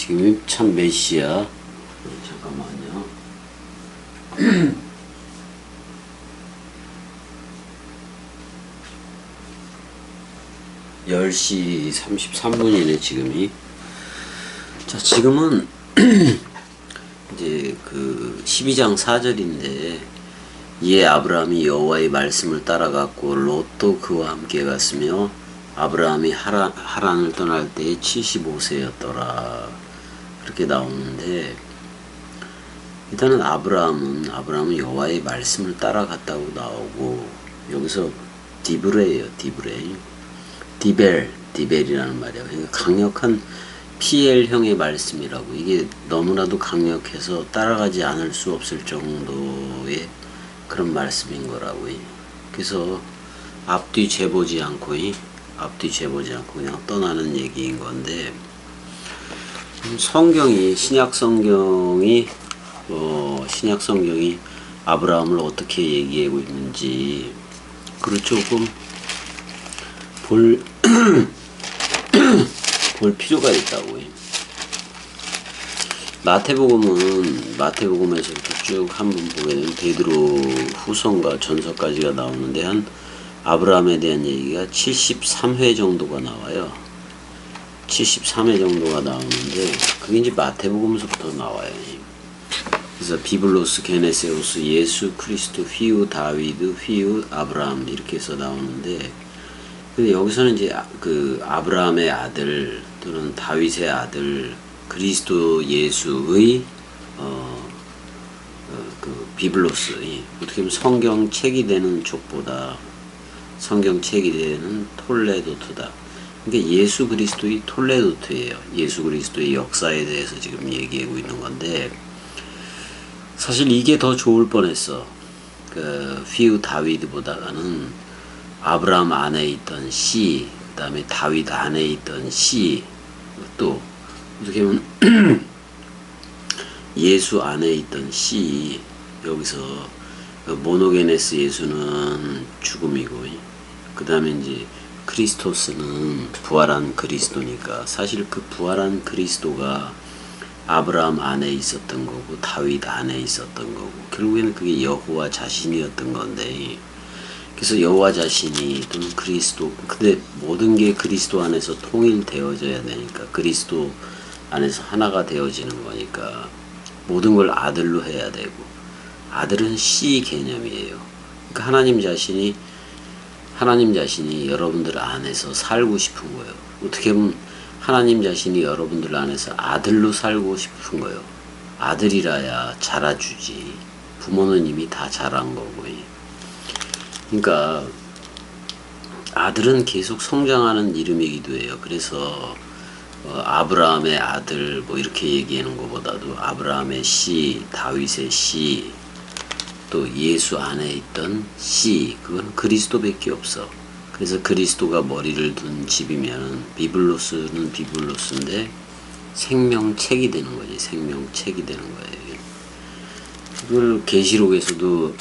지금이 참 몇 시야? 잠깐만요. 10시 33분이네 지금이. 자, 지금은 이제 그 12장 4절인데, 이에 아브라함이 여호와의 말씀을 따라갔고 롯도 그와 함께 갔으며 아브라함이 하란을 떠날 때에 75세였더라. 그렇게 나오는데, 일단은 아브라함은 여호와의 말씀을 따라갔다고 나오고, 여기서 디브레예요. 디벨이라는 말이야. 그러니까 강력한 PL형의 말씀이라고. 이게 너무나도 강력해서 따라가지 않을 수 없을 정도의 그런 말씀인 거라고. 그래서 앞뒤 재보지 않고 그냥 떠나는 얘기인 건데, 신약 성경이 아브라함을 어떻게 얘기하고 있는지 그걸 조금 볼 필요가 있다고. 마태복음에서부터 쭉 한번 보게 되면 베드로 후서과 전서까지가 나오는데, 한 아브라함에 대한 얘기가 73회 정도가 나와요. 73회 정도가 나오는데, 그게 이제 마태복음서부터 나와요. 그래서 비블로스 게네세우스 예수 그리스도 휘우 다위드 휘우 아브라함 이렇게 해서 나오는데, 근데 여기서는 이제 그 아브라함의 아들 또는 다윗의 아들 그리스도 예수의 그 비블로스, 어떻게 보면 성경책이 되는 족보다, 성경책이 되는 톨레도트다. 그러니까 예수 그리스도의 톨레도트예요. 예수 그리스도의 역사에 대해서 지금 얘기하고 있는 건데, 사실 이게 더 좋을 뻔했어. 그 휘우 다윗보다는 아브라함 안에 있던 씨, 그 다음에 다윗 안에 있던 씨, 또 어떻게 보면 예수 안에 있던 씨, 여기서 모노게네스 예수는 죽음이고, 그 다음에 이제 크리스토스는 부활한 그리스도니까, 사실 그 부활한 그리스도가 아브라함 안에 있었던 거고 다윗 안에 있었던 거고, 결국에는 그게 여호와 자신이었던 건데, 그래서 여호와 자신이 또는 그리스도, 근데 모든 게 그리스도 안에서 통일되어져야 되니까, 그리스도 안에서 하나가 되어지는 거니까 모든 걸 아들로 해야 되고, 아들은 씨 개념이에요. 그러니까 하나님 자신이 여러분들 안에서 살고 싶은 거예요. 어떻게 보면 하나님 자신이 여러분들 안에서 아들로 살고 싶은 거예요. 아들이라야 자라주지. 부모는 이미 다 자란 거고. 그러니까 아들은 계속 성장하는 이름이기도 해요. 그래서 아브라함의 아들 뭐 이렇게 얘기하는 것보다도 아브라함의 씨, 다윗의 씨, 또 예수 안에 있던 씨, 그건 그리스도밖에 없어. 그래서 그리스도가 머리를 둔 집이면 비블로스는 비블로스인데 생명책이 되는 거지. 생명책이 되는 거예요. 그걸 계시록에서도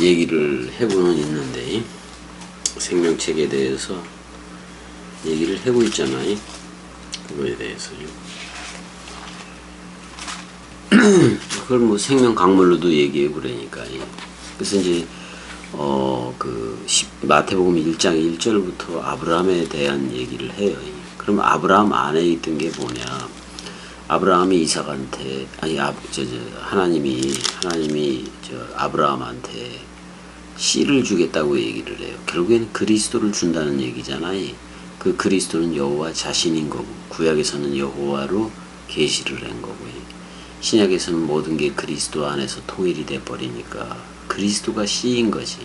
얘기를 해고는 있는데, 생명책에 대해서 얘기를 하고 있잖아요. 그거에 대해서요. 그걸 뭐 생명 강물로도 얘기해 그러니까. 그래서 이제 마태복음 1장 1절부터 아브라함에 대한 얘기를 해요. 그럼 아브라함 안에 있던 게 뭐냐? 아브라함이 이삭한테, 하나님이 아브라함한테 씨를 주겠다고 얘기를 해요. 결국엔 그리스도를 준다는 얘기잖아요. 그 그리스도는 여호와 자신인 거고, 구약에서는 여호와로 계시를 한 거고요. 신약에서는 모든 게 그리스도 안에서 통일이 돼 버리니까 그리스도가 씨인 거지.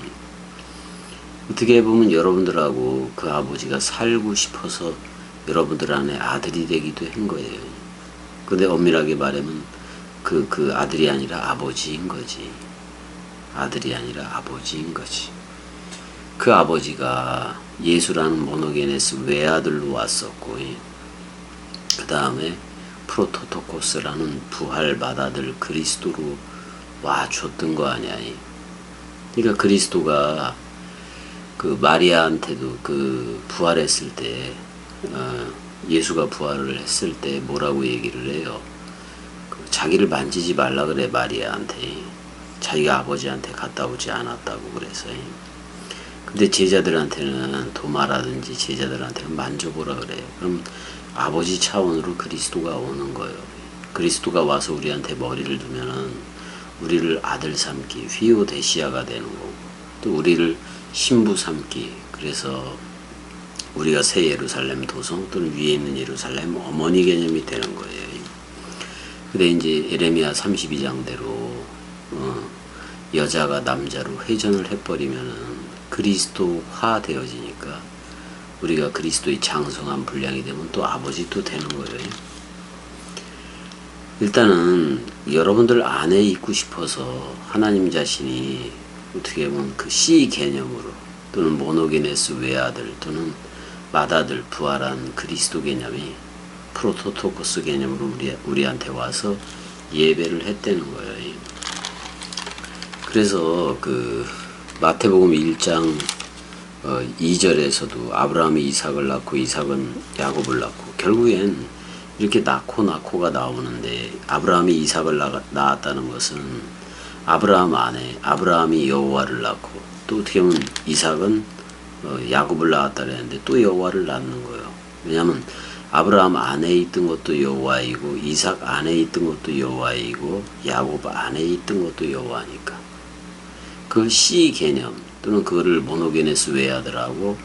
어떻게 보면 여러분들하고 그 아버지가 살고 싶어서 여러분들 안에 아들이 되기도 한 거예요. 근데 엄밀하게 말하면 그 아들이 아니라 아버지인 거지. 아들이 아니라 아버지인 거지. 그 아버지가 예수라는 모노게네스 외아들로 왔었고, 그 다음에 프로토토코스라는 부활 받아들 그리스도로 와줬던 거 아니야. 그러니까 그리스도가 그 마리아한테도 그 부활했을 때 예수가 부활을 했을 때 뭐라고 얘기를 해요? 자기를 만지지 말라 그래 마리아한테. 자기가 아버지한테 갔다 오지 않았다고 그래서. 근데 제자들한테는 도마라든지 제자들한테는 만져보라 그래요. 그럼 아버지 차원으로 그리스도가 오는 거예요. 그리스도가 와서 우리한테 머리를 두면은 우리를 아들 삼기, 휘오데시아가 되는 거고, 또 우리를 신부 삼기, 그래서 우리가 새 예루살렘 도성 또는 위에 있는 예루살렘 어머니 개념이 되는 거예요. 근데 이제 에레미야 32장대로 여자가 남자로 회전을 해버리면은 그리스도화 되어지니까 우리가 그리스도의 장성한 분량이 되면 또 아버지 또 되는 거예요. 일단은 여러분들 안에 있고 싶어서 하나님 자신이 어떻게 보면 그 씨 개념으로 또는 모노게네스 외아들 또는 맏아들 부활한 그리스도 개념이 프로토토코스 개념으로 우리한테 와서 예배를 했다는 거예요. 그래서 그 마태복음 1장 2절에서도 아브라함이 이삭을 낳고 이삭은 야곱을 낳고, 결국엔 이렇게 낳고가 나오는데 아브라함이 이삭을 낳았다는 것은 아브라함 안에 아브라함이 여호와를 낳고, 또 어떻게 보면 이삭은 야곱을 낳았다 그랬는데 또 여호와를 낳는 거예요. 왜냐하면 아브라함 안에 있던 것도 여호와이고 이삭 안에 있던 것도 여호와이고 야곱 안에 있던 것도 여호와니까 그 씨 개념 또는 그거를 모노게네스 외아들하고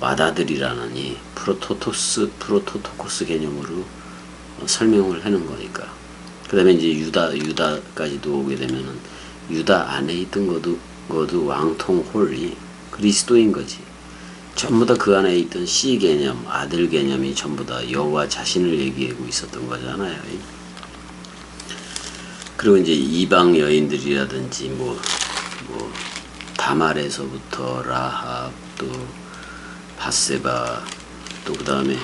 맏아들이라는 이 프로토토코스 개념으로 설명을 하는 거니까. 그 다음에 이제 유다까지도 오게 되면은 유다 안에 있던 것도 왕통홀이 그리스도인 거지. 전부 다 그 안에 있던 씨 개념, 아들 개념이 전부 다 여호와 자신을 얘기하고 있었던 거잖아요. 그리고 이제 이방 여인들이라든지 다말에서부터 라합, 또 바세바, 또 그 다음에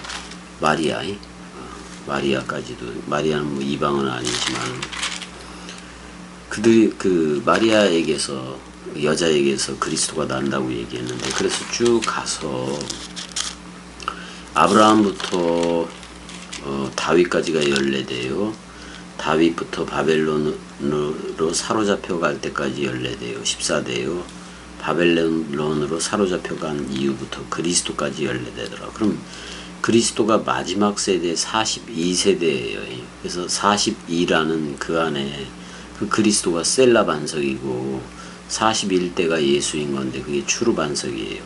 마리아까지도, 마리아는 이방은 아니지만 그들이 그 마리아에게서, 여자에게서 그리스도가 난다고 얘기했는데, 그래서 쭉 가서 아브라함부터 다윗까지가 14대요. 다윗부터 바벨론으로 사로잡혀 갈 때까지 14대요. 14대요. 바벨론으로 사로잡혀 간 이후부터 그리스도까지 14대더라. 그럼 그리스도가 마지막 세대 42세대예요. 그래서 42라는 그 안에 그 그리스도가 셀라 반석이고 41대가 예수인 건데 그게 추루 반석이에요.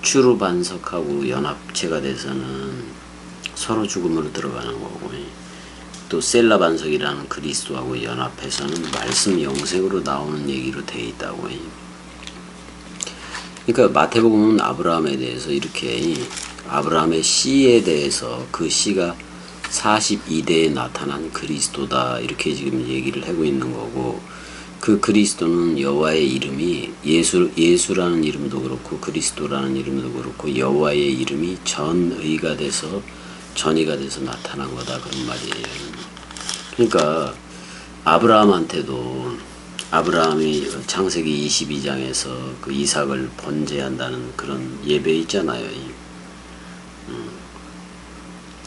추루 반석하고 연합체가 돼서는 서로 죽음으로 들어가는 거고, 또 셀라 반석이라는 그리스도하고 연합해서는 말씀 영생으로 나오는 얘기로 돼 있다고. 그러니까 마태복음은 아브라함에 대해서 이렇게 아브라함의 씨에 대해서 그 씨가 42대에 나타난 그리스도다 이렇게 지금 얘기를 하고 있는 거고, 그 그리스도는 여호와의 이름이 예수라는 이름도 그렇고 그리스도라는 이름도 그렇고 여호와의 이름이 전의가 돼서 나타난 거다 그런 말이에요. 그러니까 아브라함한테도 아브라함이 창세기 22장에서 그 이삭을 번제한다는 그런 예배 있잖아요.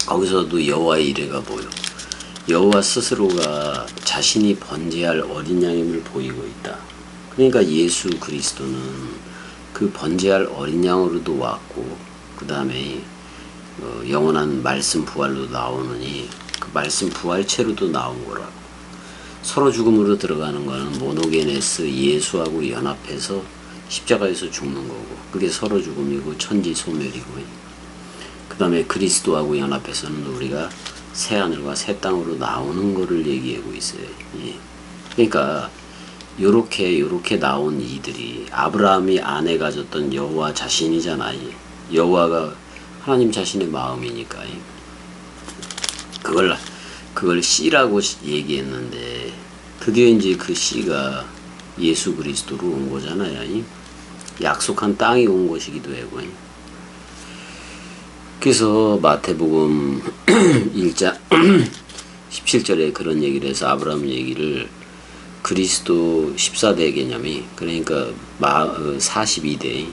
거기서도 여호와의 이레가 보여. 여호와 스스로가 자신이 번제할 어린 양임을 보이고 있다. 그러니까 예수 그리스도는 그 번제할 어린 양으로도 왔고, 그 다음에 영원한 말씀 부활로 나오느니 그 말씀 부활체로도 나온 거라고. 서로 죽음으로 들어가는 거는 모노게네스 예수하고 연합해서 십자가에서 죽는 거고, 그게 서로 죽음이고 천지 소멸이고, 그 다음에 그리스도하고 연합해서는 우리가 새 하늘과 새 땅으로 나오는 거를 얘기하고 있어요. 예. 그러니까 요렇게 나온 이들이 아브라함이 안에 가졌던 여호와 자신이잖아요. 여호와가 하나님 자신의 마음이니까 그걸 씨라고 얘기했는데 드디어 이제 그 씨가 예수 그리스도로 온 거잖아요. 약속한 땅이 온 것이기도 하고. 그래서 마태복음 1장 17절에 그런 얘기를 해서 아브라함 얘기를 그리스도 14대 개념이, 그러니까 42대,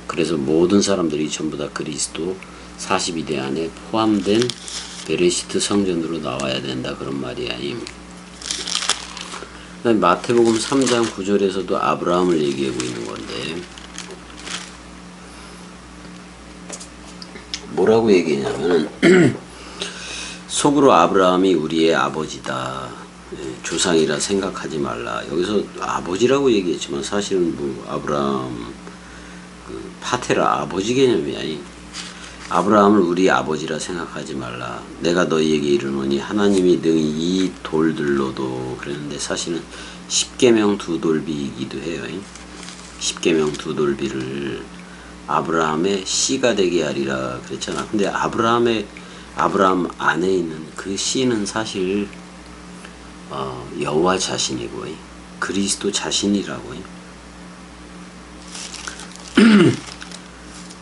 그래서 모든 사람들이 전부 다 그리스도 42대 안에 포함된 베레시트 성전으로 나와야 된다 그런 말이야. 그다음에 마태복음 3장 9절에서도 아브라함을 얘기하고 있는 건데 뭐라고 얘기했냐면은 속으로 아브라함이 우리의 아버지다. 조상이라 생각하지 말라. 여기서 아버지라고 얘기했지만 사실은 뭐 아브라함 파테라 아버지 개념이야. 아브라함을 우리 아버지라 생각하지 말라. 내가 너희에게 이르노니 하나님이 능히 이 돌들로도 그랬는데 사실은 십계명 두 돌비이기도 해요. 십계명 두 돌비를 아브라함의 씨가 되게 하리라 그랬잖아. 근데 아브라함 안에 있는 그 씨는 사실 여호와 자신이고 그리스도 자신이라고.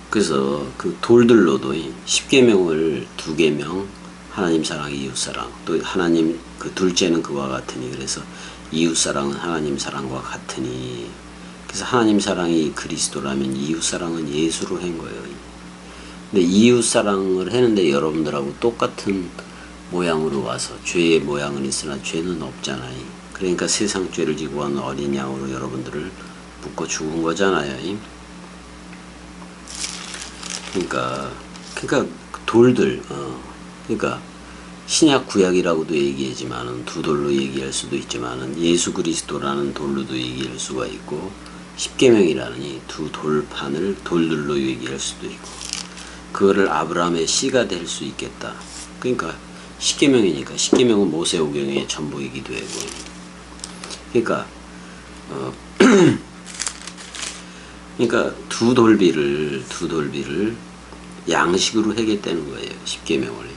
그래서 그 돌들로도 십계명을 두 계명 하나님 사랑 이웃 사랑 또 하나님 그 둘째는 그와 같으니 그래서 이웃 사랑은 하나님 사랑과 같으니 그래서 하나님 사랑이 그리스도라면 이웃 사랑은 예수로 한 거예요. 근데 이웃 사랑을 했는데 여러분들하고 똑같은 모양으로 와서 죄의 모양은 있으나 죄는 없잖아요. 그러니까 세상 죄를 지고 한 어린 양으로 여러분들을 묶어 죽은 거잖아요. 그러니까 돌들 그러니까 신약 구약이라고도 얘기하지만은 두 돌로 얘기할 수도 있지만은 예수 그리스도라는 돌로도 얘기할 수가 있고 십계명이라는 이 두 돌판을 돌들로 얘기할 수도 있고 그거를 아브라함의 씨가 될 수 있겠다. 그러니까 십계명이니까 십계명은 모세오경의 전부이기도 하고 그러니까 그러니까 두 돌비를 양식으로 하겠다는 거예요. 십계명을.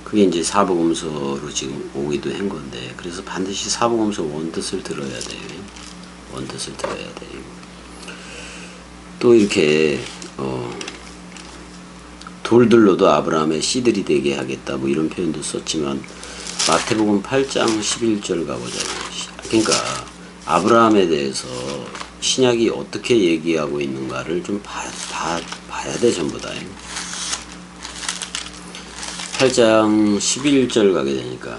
그게 이제 사복음서로 지금 오기도 한 건데 그래서 반드시 사복음서 원뜻을 들어야 돼요. 원뜻을 들어야 돼요. 또 이렇게 돌들로도 아브라함의 씨들이 되게 하겠다 뭐 이런 표현도 썼지만 마태복음 8장 11절 가보자고요. 그러니까 아브라함에 대해서 신약이 어떻게 얘기하고 있는가를 좀 봐야 돼 전부 다. 8장 11절 가게 되니까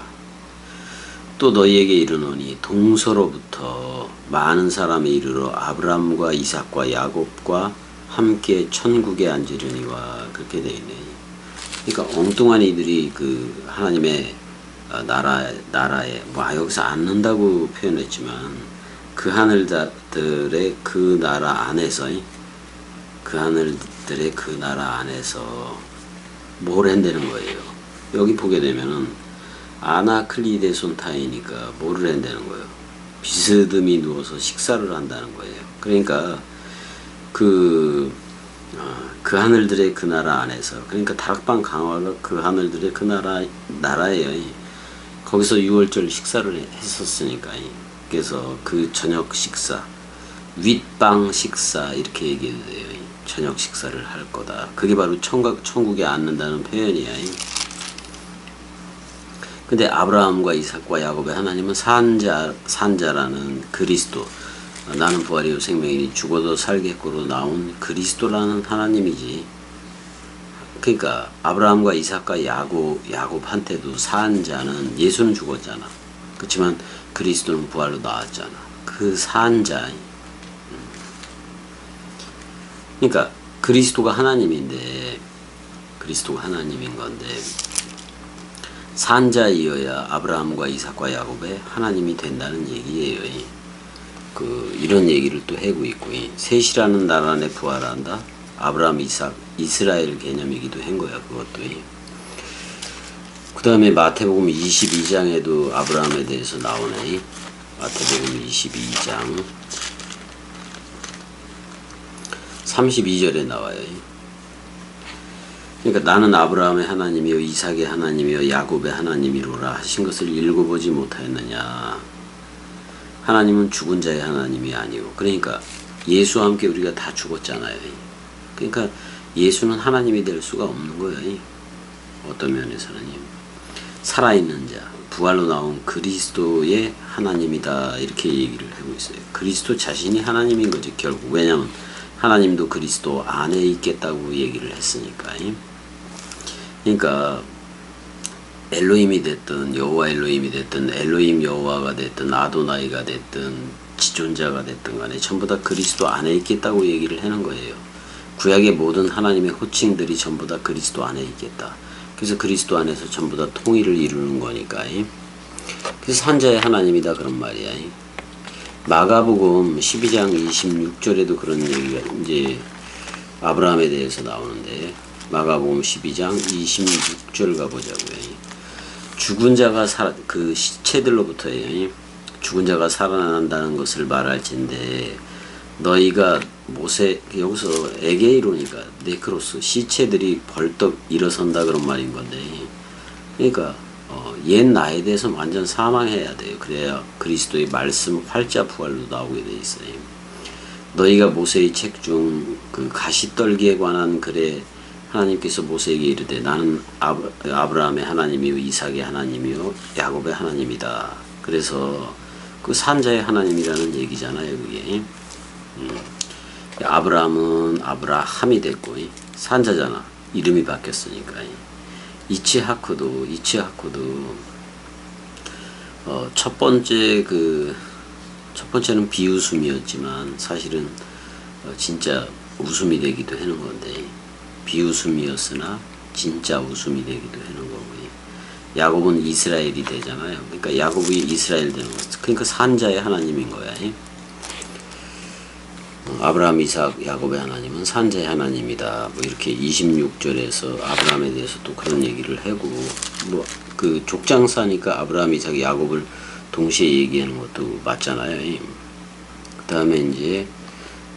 또 너희에게 이르노니 동서로부터 많은 사람이 이르러 아브라함과 이삭과 야곱과 함께 천국에 앉으려니와 그렇게 되어 있네. 그러니까 엉뚱한 이들이 그 하나님의 나라에 뭐 여기서 앉는다고 표현했지만 그 하늘들의 그 나라 안에서 뭘 한다는 거예요. 여기 보게 되면은 아나클리데손타이니까 뭐를 한다는 거예요. 비스듬히 누워서 식사를 한다는 거예요. 그러니까 그 하늘들의 그 나라 안에서 그러니까 다락방 강화가 그 하늘들의 그 나라예요. 거기서 6월절 식사를 했었으니까 그래서 그 저녁 식사 윗방 식사 이렇게 얘기해도 돼요. 저녁 식사를 할 거다. 그게 바로 천국에 앉는다는 표현이야. 근데 아브라함과 이삭과 야곱의 하나님은 산자라는 그리스도 나는 부활이요 생명이니 죽어도 살겠고로 나온 그리스도라는 하나님이지. 그러니까 아브라함과 이삭과 야곱한테도 산자는 예수는 죽었잖아. 그렇지만 그리스도는 부활로 나왔잖아. 그 산자. 그러니까 그리스도가 하나님인 건데 산자이어야 아브라함과 이삭과 야곱의 하나님이 된다는 얘기예요. 이런 얘기를 또 하고 있고 셋이라는 나라 안에 부활한다. 아브라함, 이삭, 이스라엘 개념이기도 한 거야. 그것도. 그 다음에 마태복음 22장에도 아브라함에 대해서 나오네. 마태복음 22장 32절에 나와요. 그러니까 나는 아브라함의 하나님이요 이삭의 하나님이요 야곱의 하나님이로라 하신 것을 읽어보지 못하였느냐. 하나님은 죽은 자의 하나님이 아니오. 그러니까 예수와 함께 우리가 다 죽었잖아요. 그러니까 예수는 하나님이 될 수가 없는 거예요. 어떤 면에서는 살아있는 자, 부활로 나온 그리스도의 하나님이다 이렇게 얘기를 하고 있어요. 그리스도 자신이 하나님인 거지 결국. 왜냐하면 하나님도 그리스도 안에 있겠다고 얘기를 했으니까. 그러니까 엘로힘이 됐든 여호와 엘로힘이 됐든 엘로힘 여호와가 됐든 아도나이가 됐든 지존자가 됐든 간에 전부 다 그리스도 안에 있겠다고 얘기를 하는 거예요. 구약의 모든 하나님의 호칭들이 전부 다 그리스도 안에 있겠다. 그래서 그리스도 안에서 전부 다 통일을 이루는 거니까. 그래서 산자의 하나님이다 그런 말이야. 마가복음 12장 26절에도 그런 얘기가 이제 아브라함에 대해서 나오는데 마가복음 12장 26절 가보자고요. 죽은 자가 그 시체들로부터예요. 죽은 자가 살아난다는 것을 말할진데 너희가 모세 여기서 에게이로니까 네크로스 시체들이 벌떡 일어선다 그런 말인 건데 그러니까 옛 나에 대해서 완전 사망해야 돼요. 그래야 그리스도의 말씀 활자 부활로 나오게 돼 있어요. 너희가 모세의 책 중 그 가시떨기에 관한 글에 하나님께서 모세에게 이르되 나는 아브라함의 하나님이요 이삭의 하나님이요 야곱의 하나님이다. 그래서 그 산자의 하나님이라는 얘기잖아요. 그게 아브라함은 아브라함이 됐고 산자잖아. 이름이 바뀌었으니까. 이츠하크도 첫 번째는 비웃음이었지만 사실은 진짜 웃음이 되기도 하는 건데 비웃음이었으나 진짜 웃음이 되기도 하는 거고요. 야곱은 이스라엘이 되잖아요. 그러니까 야곱이 이스라엘 되는 거. 그러니까 산자의 하나님인 거야. 아브라함, 이삭, 야곱의 하나님은 산자의 하나님이다. 뭐 이렇게 26절에서 아브라함에 대해서 또 그런 얘기를 하고 뭐 그 족장사니까 아브라함, 이삭, 야곱을 동시에 얘기하는 것도 맞잖아요. 그 다음에 이제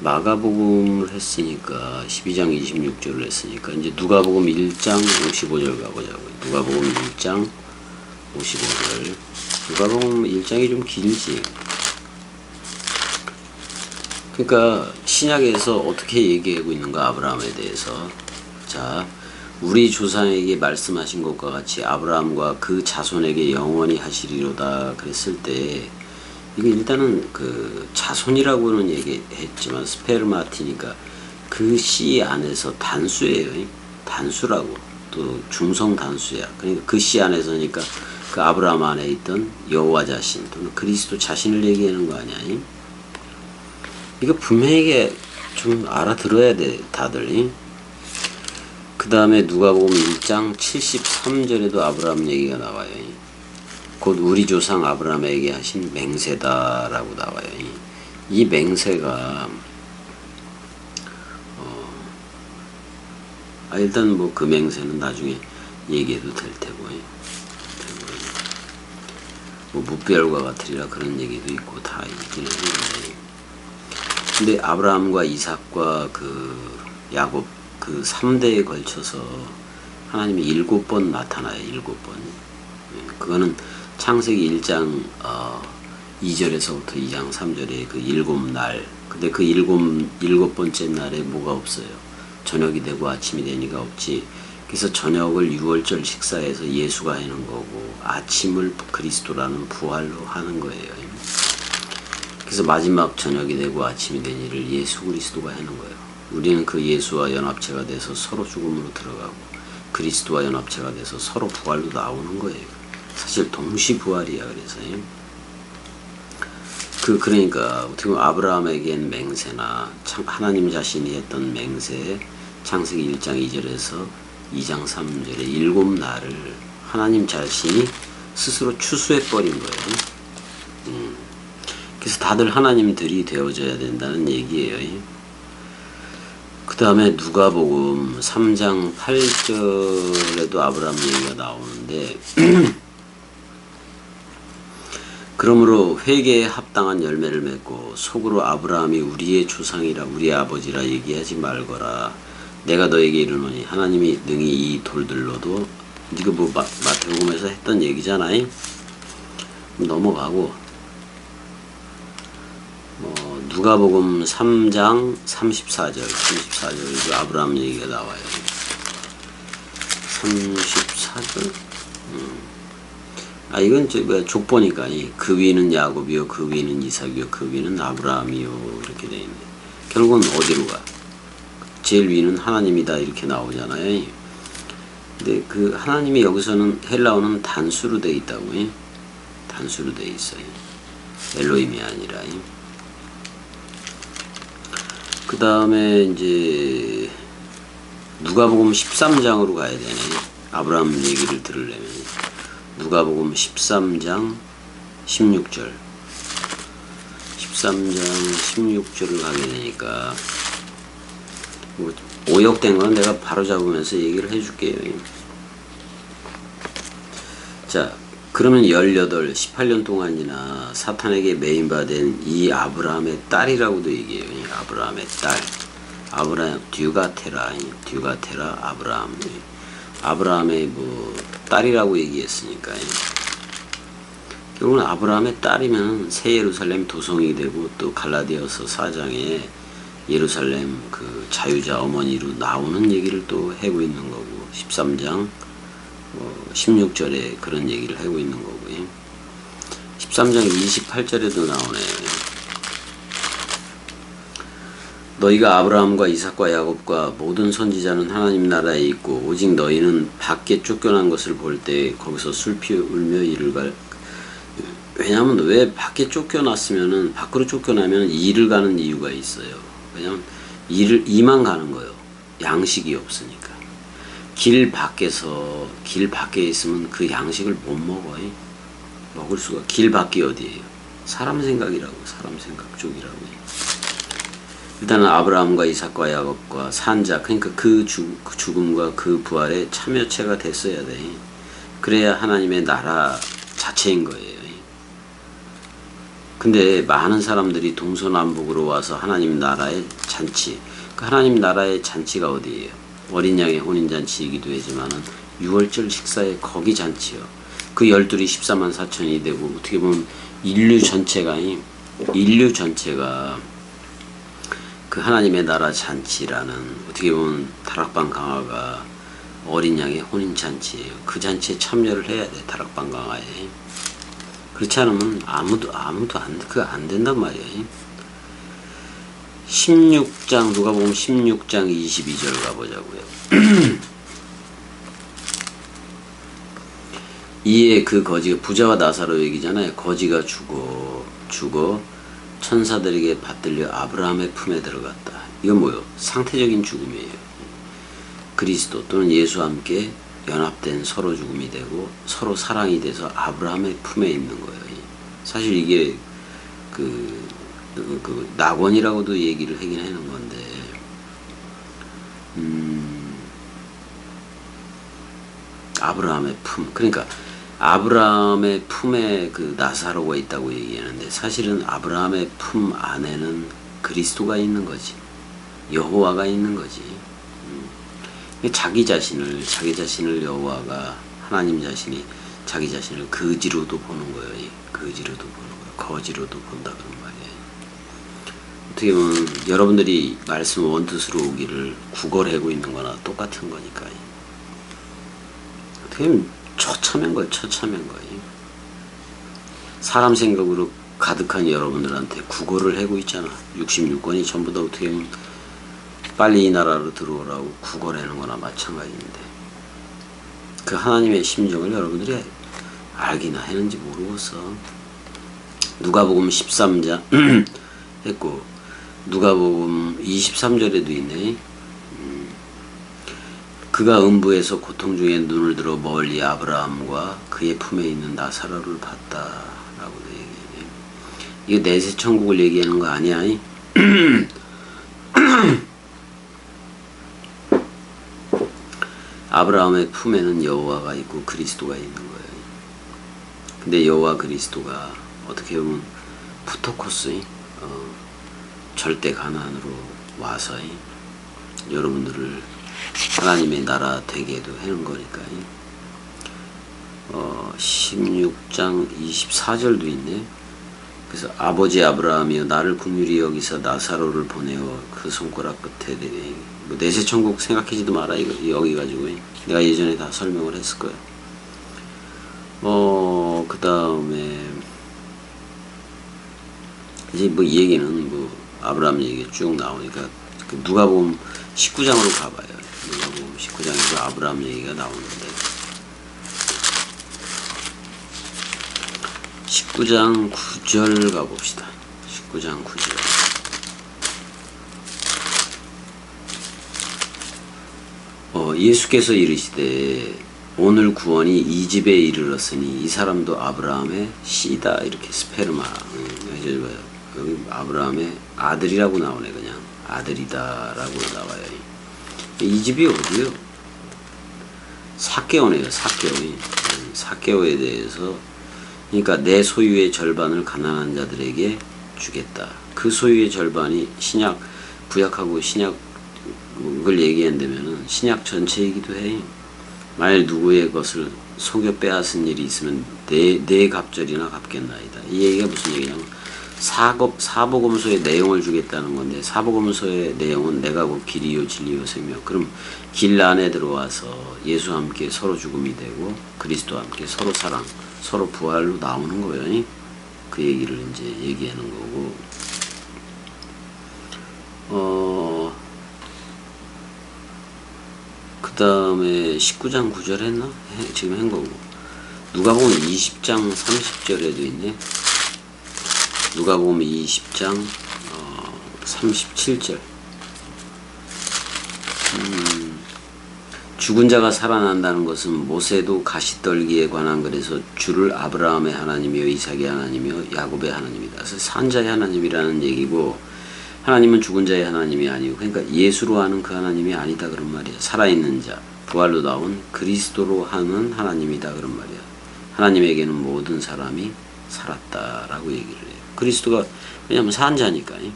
마가복음을 했으니까 12장 26절을 했으니까 이제 누가복음 1장 55절 가보자고요. 누가복음 1장 55절. 누가복음 1장이 좀 길지. 그러니까 신약에서 어떻게 얘기하고 있는가 아브라함에 대해서. 자, 우리 조상에게 말씀하신 것과 같이 아브라함과 그 자손에게 영원히 하시리로다 그랬을 때 이게 일단은 그 자손이라고는 얘기했지만 스페르마티니까 그 씨 안에서 단수예요. 단수라고. 또 중성 단수야. 그러니까 그 씨 안에서니까 그 아브라함 안에 있던 여호와 자신 또는 그리스도 자신을 얘기하는 거 아니야. 이거 분명히 좀 알아들어야 돼, 다들. 그 다음에 누가복음 1장 73절에도 아브라함 얘기가 나와요. 곧 우리 조상 아브라함에게 하신 맹세다라고 나와요. 이 맹세가 일단 뭐 그 맹세는 나중에 얘기해도 될 테고요. 뭐 무별과 같으리라 그런 얘기도 있고 다 있기는 한데 근데 아브라함과 이삭과 그 야곱 그 3대에 걸쳐서 하나님이 7번 나타나요. 7번. 그거는 창세기 1장 2절에서부터 2장 3절에 그 7날. 근데 그 7번째 날에 뭐가 없어요. 저녁이 되고 아침이 되니까 없지. 그래서 저녁을 6월절 식사에서 예수가 하는 거고 아침을 그리스도라는 부활로 하는 거예요. 그래서 마지막 저녁이 되고 아침이 된 일을 예수 그리스도가 하는 거예요. 우리는 그 예수와 연합체가 돼서 서로 죽음으로 들어가고 그리스도와 연합체가 돼서 서로 부활로 나오는 거예요. 사실 동시 부활이야. 그래서 그러니까 어떻게 보면 아브라함에겐 맹세나 하나님 자신이 했던 맹세 창세기 1장 2절에서 2장 3절에 7날을 하나님 자신이 스스로 추수해버린 거예요. 그래서 다들 하나님들이 되어져야 된다는 얘기예요. 그 다음에 누가복음 3장 8절에도 아브라함 얘기가 나오는데 그러므로 회개에 합당한 열매를 맺고 속으로 아브라함이 우리의 조상이라 우리의 아버지라 얘기하지 말거라. 내가 너에게 이르노니 하나님이 능히 이 돌들로도 이거 뭐 마태복음에서 했던 얘기잖아요. 넘어가고 누가복음 3장 34절에도 아브라함 얘기가 나와요. 34절? 이건 족보니까 그 위는 야곱이요 그 위는 이삭이요 그 위는 아브라함이요 이렇게 돼 있네. 결국은 어디로 가? 제일 위는 하나님이다 이렇게 나오잖아요. 근데 그 하나님이 여기서는 헬라어는 단수로 돼 있다고. 단수로 돼 있어요. 엘로힘이 아니라. 그 다음에 이제 누가복음 13장으로 가야 되네. 아브라함 얘기를 들으려면 누가복음 13장 16절 13장 16절을 가게 되니까 뭐 오역된 건 내가 바로 잡으면서 얘기를 해줄게요. 자, 그러면 18년 동안이나 사탄에게 매인받은 이 아브라함의 딸이라고도 얘기해요. 아브라함의 딸. 아브라함, 듀가테라 아브라함. 아브라함의 뭐, 딸이라고 얘기했으니까. 결국은 아브라함의 딸이면 새 예루살렘 도성이 되고 또 갈라디아서 4장에 예루살렘 그 자유자 어머니로 나오는 얘기를 또 하고 있는 거고 13장 16절에 그런 얘기를 하고 있는 거고요. 13장 28절에도 나오네요. 너희가 아브라함과 이삭과 야곱과 모든 선지자는 하나님 나라에 있고 오직 너희는 밖에 쫓겨난 것을 볼 때 거기서 슬피 울며 이를 갈. 왜냐하면 왜 밖에 쫓겨났으면은 밖으로 쫓겨나면 일을 가는 이유가 있어요. 왜냐하면 이만 가는 거예요. 양식이 없으니까. 길 밖에 있으면 그 양식을 못 먹어요. 먹을 수가. 길 밖이 어디예요? 사람 생각 쪽이라고. 일단은 아브라함과 이삭과 야곱과 산자, 그러니까 그 죽음과 그 부활에 참여체가 됐어야 돼. 그래야 하나님의 나라 자체인 거예요. 근데 많은 사람들이 동서남북으로 와서 하나님 나라의 잔치, 그 하나님 나라의 잔치가 어디예요? 어린 양의 혼인잔치이기도 하지만은 6월절 식사에 거기 잔치요. 그 12이 14만 4천이 되고 어떻게 보면 인류 전체가 그 하나님의 나라 잔치라는 어떻게 보면 다락방 강화가 어린 양의 혼인잔치예요. 그 잔치에 참여를 해야 돼. 다락방 강화에. 그렇지 않으면 아무도 안 된단 말이에요. 16장 누가복음 16장 22절 가보자고요. 이에 그 거지가 부자와 나사로 얘기잖아요. 거지가 죽어 천사들에게 받들려 아브라함의 품에 들어갔다. 이건 뭐요? 상태적인 죽음이에요. 그리스도 또는 예수와 함께 연합된 서로 죽음이 되고 서로 사랑이 돼서 아브라함의 품에 있는 거예요. 사실 이게 그 낙원이라고도 얘기를 하긴 하는 건데 아브라함의 품, 그러니까 아브라함의 품에 그 나사로가 있다고 얘기하는데 사실은 아브라함의 품 안에는 그리스도가 있는 거지. 여호와가 있는 거지. 자기 자신을 여호와가 하나님 자신이 자기 자신을 거지로도 보는 거예요. 거지로도 본다 그런 말이에요. 어떻게 보면 여러분들이 말씀 원뜻으로 오기를 구걸하고 있는 거나 똑같은 거니까요. 어떻게 보면 처참한 거예요. 사람 생각으로 가득한 여러분들한테 구걸을 하고 있잖아. 66권이 전부 다 어떻게 보면 빨리 이 나라로 들어오라고 구걸하는 거나 마찬가지인데 그 하나님의 심정을 여러분들이 알기나 했는지 모르겠어. 누가복음 13장 했고 누가복음 23절에도 있네. 그가 음부에서 고통 중에 눈을 들어 멀리 아브라함과 그의 품에 있는 나사로를 봤다라고도 얘기해. 이거 내세 천국을 얘기하는 거 아니야? 아브라함의 품에는 여호와가 있고 그리스도가 있는 거예요. 근데 여호와 그리스도가 어떻게 보면 푸토코스, 절대 가나안으로 와서 여러분들을 하나님의 나라 되게도 하는 거니까. 16장 24절도 있네. 그래서 아버지 아브라함이여 나를 긍휼히 여기서 나사로를 보내어 그 손가락 끝에 대게. 뭐 내세천국 생각하지도 마라. 이거 여기 가지고 내가 예전에 다 설명을 했을 거야. 그 다음에 이제 뭐 이 얘기는 뭐 아브라함 얘기가 쭉 나오니까 그 누가복음 19장으로 가봐요. 누가복음 19장에서 아브라함 얘기가 나오는데 19장 9절 가봅시다. 19장 9절. 예수께서 이르시되 오늘 구원이 이 집에 이르렀으니 이 사람도 아브라함의 씨다. 이렇게 스페르마. 여기 아브라함의 아들이라고 나오네. 그냥 아들이다 라고 나와요. 이 집이 어디요? 삭개오네요. 삭개오에 대해서 그러니까 내 소유의 절반을 가난한 자들에게 주겠다. 그 소유의 절반이 신약, 구약하고 신약을 얘기한다면은 신약 전체이기도 해. 만일 누구의 것을 속여 빼앗은 일이 있으면 내 갑절이나 갚겠나이다. 이 얘기가 무슨 얘기냐면 사복음서의 내용을 주겠다는 건데, 사복음서의 내용은 내가 곧 길이요 진리요 생명. 그럼 길 안에 들어와서 예수와 함께 서로 죽음이 되고 그리스도와 함께 서로 사랑, 서로 부활로 나오는 거예요. 그 얘기를 이제 얘기하는 거고, 그 다음에 19장 9절 했나? 지금 한 거고. 누가복음 20장 30절에도 있네. 누가복음 20장 37절. 죽은 자가 살아난다는 것은 모세도 가시떨기에 관한 글에서 주를 아브라함의 하나님이요 이삭의 하나님이요 야곱의 하나님이다. 그래서 산자의 하나님이라는 얘기고, 하나님은 죽은 자의 하나님이 아니고, 그러니까 예수로 하는 그 하나님이 아니다 그런 말이야. 살아있는 자, 부활로 나온 그리스도로 하는 하나님이다 그런 말이야. 하나님에게는 모든 사람이 살았다라고 얘기를 해요. 그리스도가 왜냐하면 산자니까요.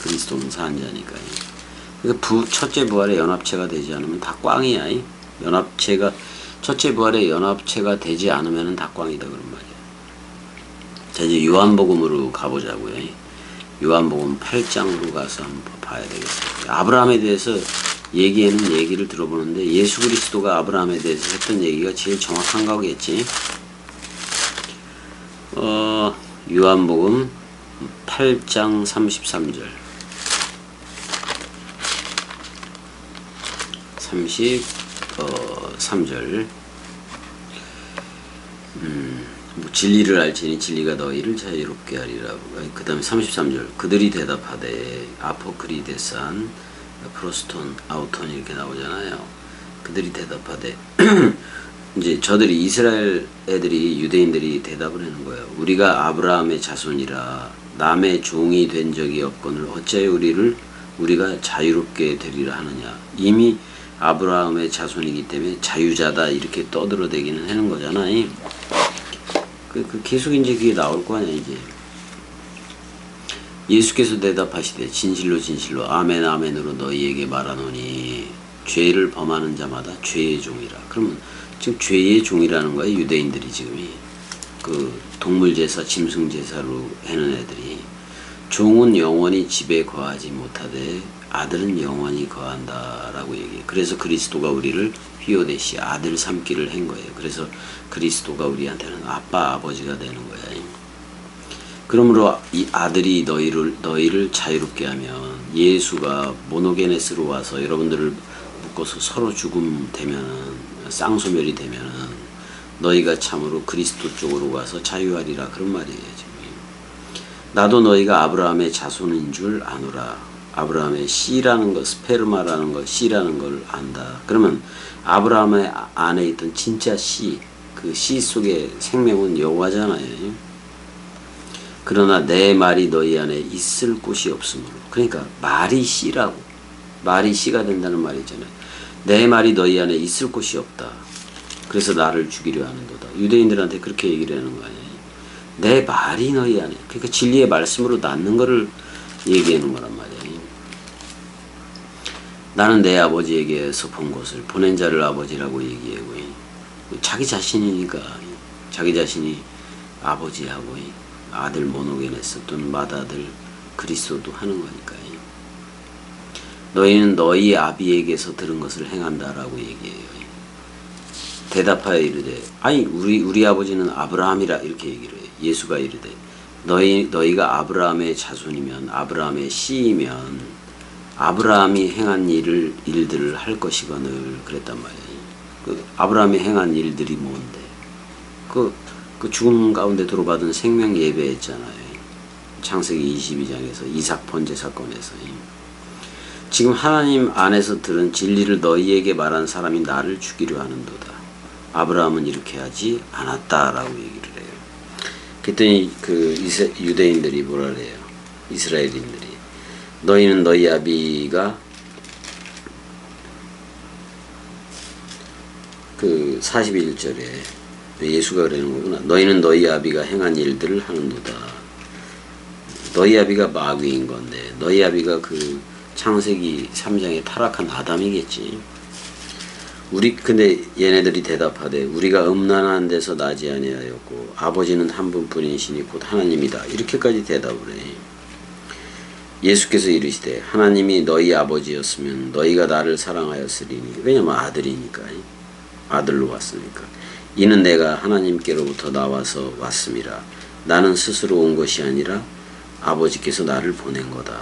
그리스도는 산자니까요. 그러니까 첫째 부활의 연합체가 되지 않으면 다 꽝이야. 연합체가 첫째 부활의 연합체가 되지 않으면 다 꽝이다 그런 말이야. 자, 이제 요한복음으로 가보자고요. 요한복음 8장으로 가서 한번 봐야 되겠어요. 아브라함에 대해서 얘기에는 얘기를 들어보는데 예수 그리스도가 아브라함에 대해서 했던 얘기가 제일 정확한 거겠지. 요한복음 8장 33절. 33절. 뭐 진리를 알지니 진리가 너희를 자유롭게 하리라. 그 다음에 33절. 그들이 대답하되 아포크리데산 프로스톤 아우톤 이렇게 나오잖아요. 그들이 대답하되 이제 저들이 이스라엘 애들이 유대인들이 대답을 하는 거예요. 우리가 아브라함의 자손이라 남의 종이 된 적이 없거늘 어찌하여 우리가 자유롭게 되리라 하느냐. 이미 아브라함의 자손이기 때문에 자유자다 이렇게 떠들어대기는 하는 거잖아요. 계속 이제 그게 나올 거 아니야. 이제 예수께서 대답하시되 진실로 진실로 아멘 아멘으로 너희에게 말하노니 죄를 범하는 자마다 죄의 종이라. 그러면 지금 죄의 종이라는 거야. 유대인들이 지금이 그 동물제사 짐승제사로 하는 애들이. 종은 영원히 집에 거하지 못하되 아들은 영원히 거한다라고 얘기해. 그래서 그리스도가 우리를 휘어대시 아들 삼기를 한 거예요. 그래서 그리스도가 우리한테는 아빠 아버지가 되는 거야. 그러므로 이 아들이 너희를 자유롭게 하면, 예수가 모노게네스로 와서 여러분들을 묶어서 서로 죽음 되면은, 쌍소멸이 되면은 너희가 참으로 그리스도 쪽으로 가서 자유하리라 그런 말이에요. 지금 나도 너희가 아브라함의 자손인 줄 아노라. 아브라함의 씨라는 것, 스페르마라는 것, 씨라는 걸 안다. 그러면 아브라함의 안에 있던 진짜 씨, 그 씨 속의 생명은 여호와잖아요. 그러나 내 말이 너희 안에 있을 곳이 없으므로. 그러니까 말이 씨라고, 말이 씨가 된다는 말이 있잖아요. 내 말이 너희 안에 있을 곳이 없다. 그래서 나를 죽이려 하는도다. 유대인들한테 그렇게 얘기를 하는 거 아니에요. 내 말이 너희 안에, 그러니까 진리의 말씀으로 낳는 거를 얘기하는 거란 말이에요. 나는 내 아버지에게서 본 것을 보낸 자를 아버지라고 얘기하고, 자기 자신이니까 자기 자신이 아버지하고 아들 모노게네스 또는 맏아들 그리스도도 하는 거니까요. 너희는 너희 아비에게서 들은 것을 행한다라고 얘기해요. 대답하여 이르되 아니 우리 아버지는 아브라함이라 이렇게 얘기를 해요. 예수가 이르되 너희가 아브라함의 자손이면 아브라함의 씨이면 아브라함이 행한 일들을 할 것이거늘 그랬단 말이에요. 그 아브라함이 행한 일들이 뭔데? 그 죽음 가운데 들어받은 생명 예배했잖아요. 창세기 22장에서 이삭 번제 사건에서. 지금 하나님 안에서 들은 진리를 너희에게 말한 사람이 나를 죽이려 하는도다. 아브라함은 이렇게 하지 않았다라고 얘기를 해요. 그랬더니 유대인들이 뭐라 그래요? 이스라엘인들이 너희는 너희 아비가 41절에 예수가 그러는 거구나. 너희는 너희 아비가 행한 일들을 하는도다. 너희 아비가 마귀인 건데 너희 아비가 창세기 3장에 타락한 아담이겠지. 근데 얘네들이 대답하되 우리가 음란한 데서 나지 아니하였고 아버지는 한 분뿐이시니 곧 하나님이다. 이렇게까지 대답을 해. 예수께서 이르시되 하나님이 너희 아버지였으면 너희가 나를 사랑하였으리니. 왜냐면 아들이니까. 아들로 왔으니까. 이는 내가 하나님께로부터 나와서 왔음이라. 나는 스스로 온 것이 아니라 아버지께서 나를 보낸 거다.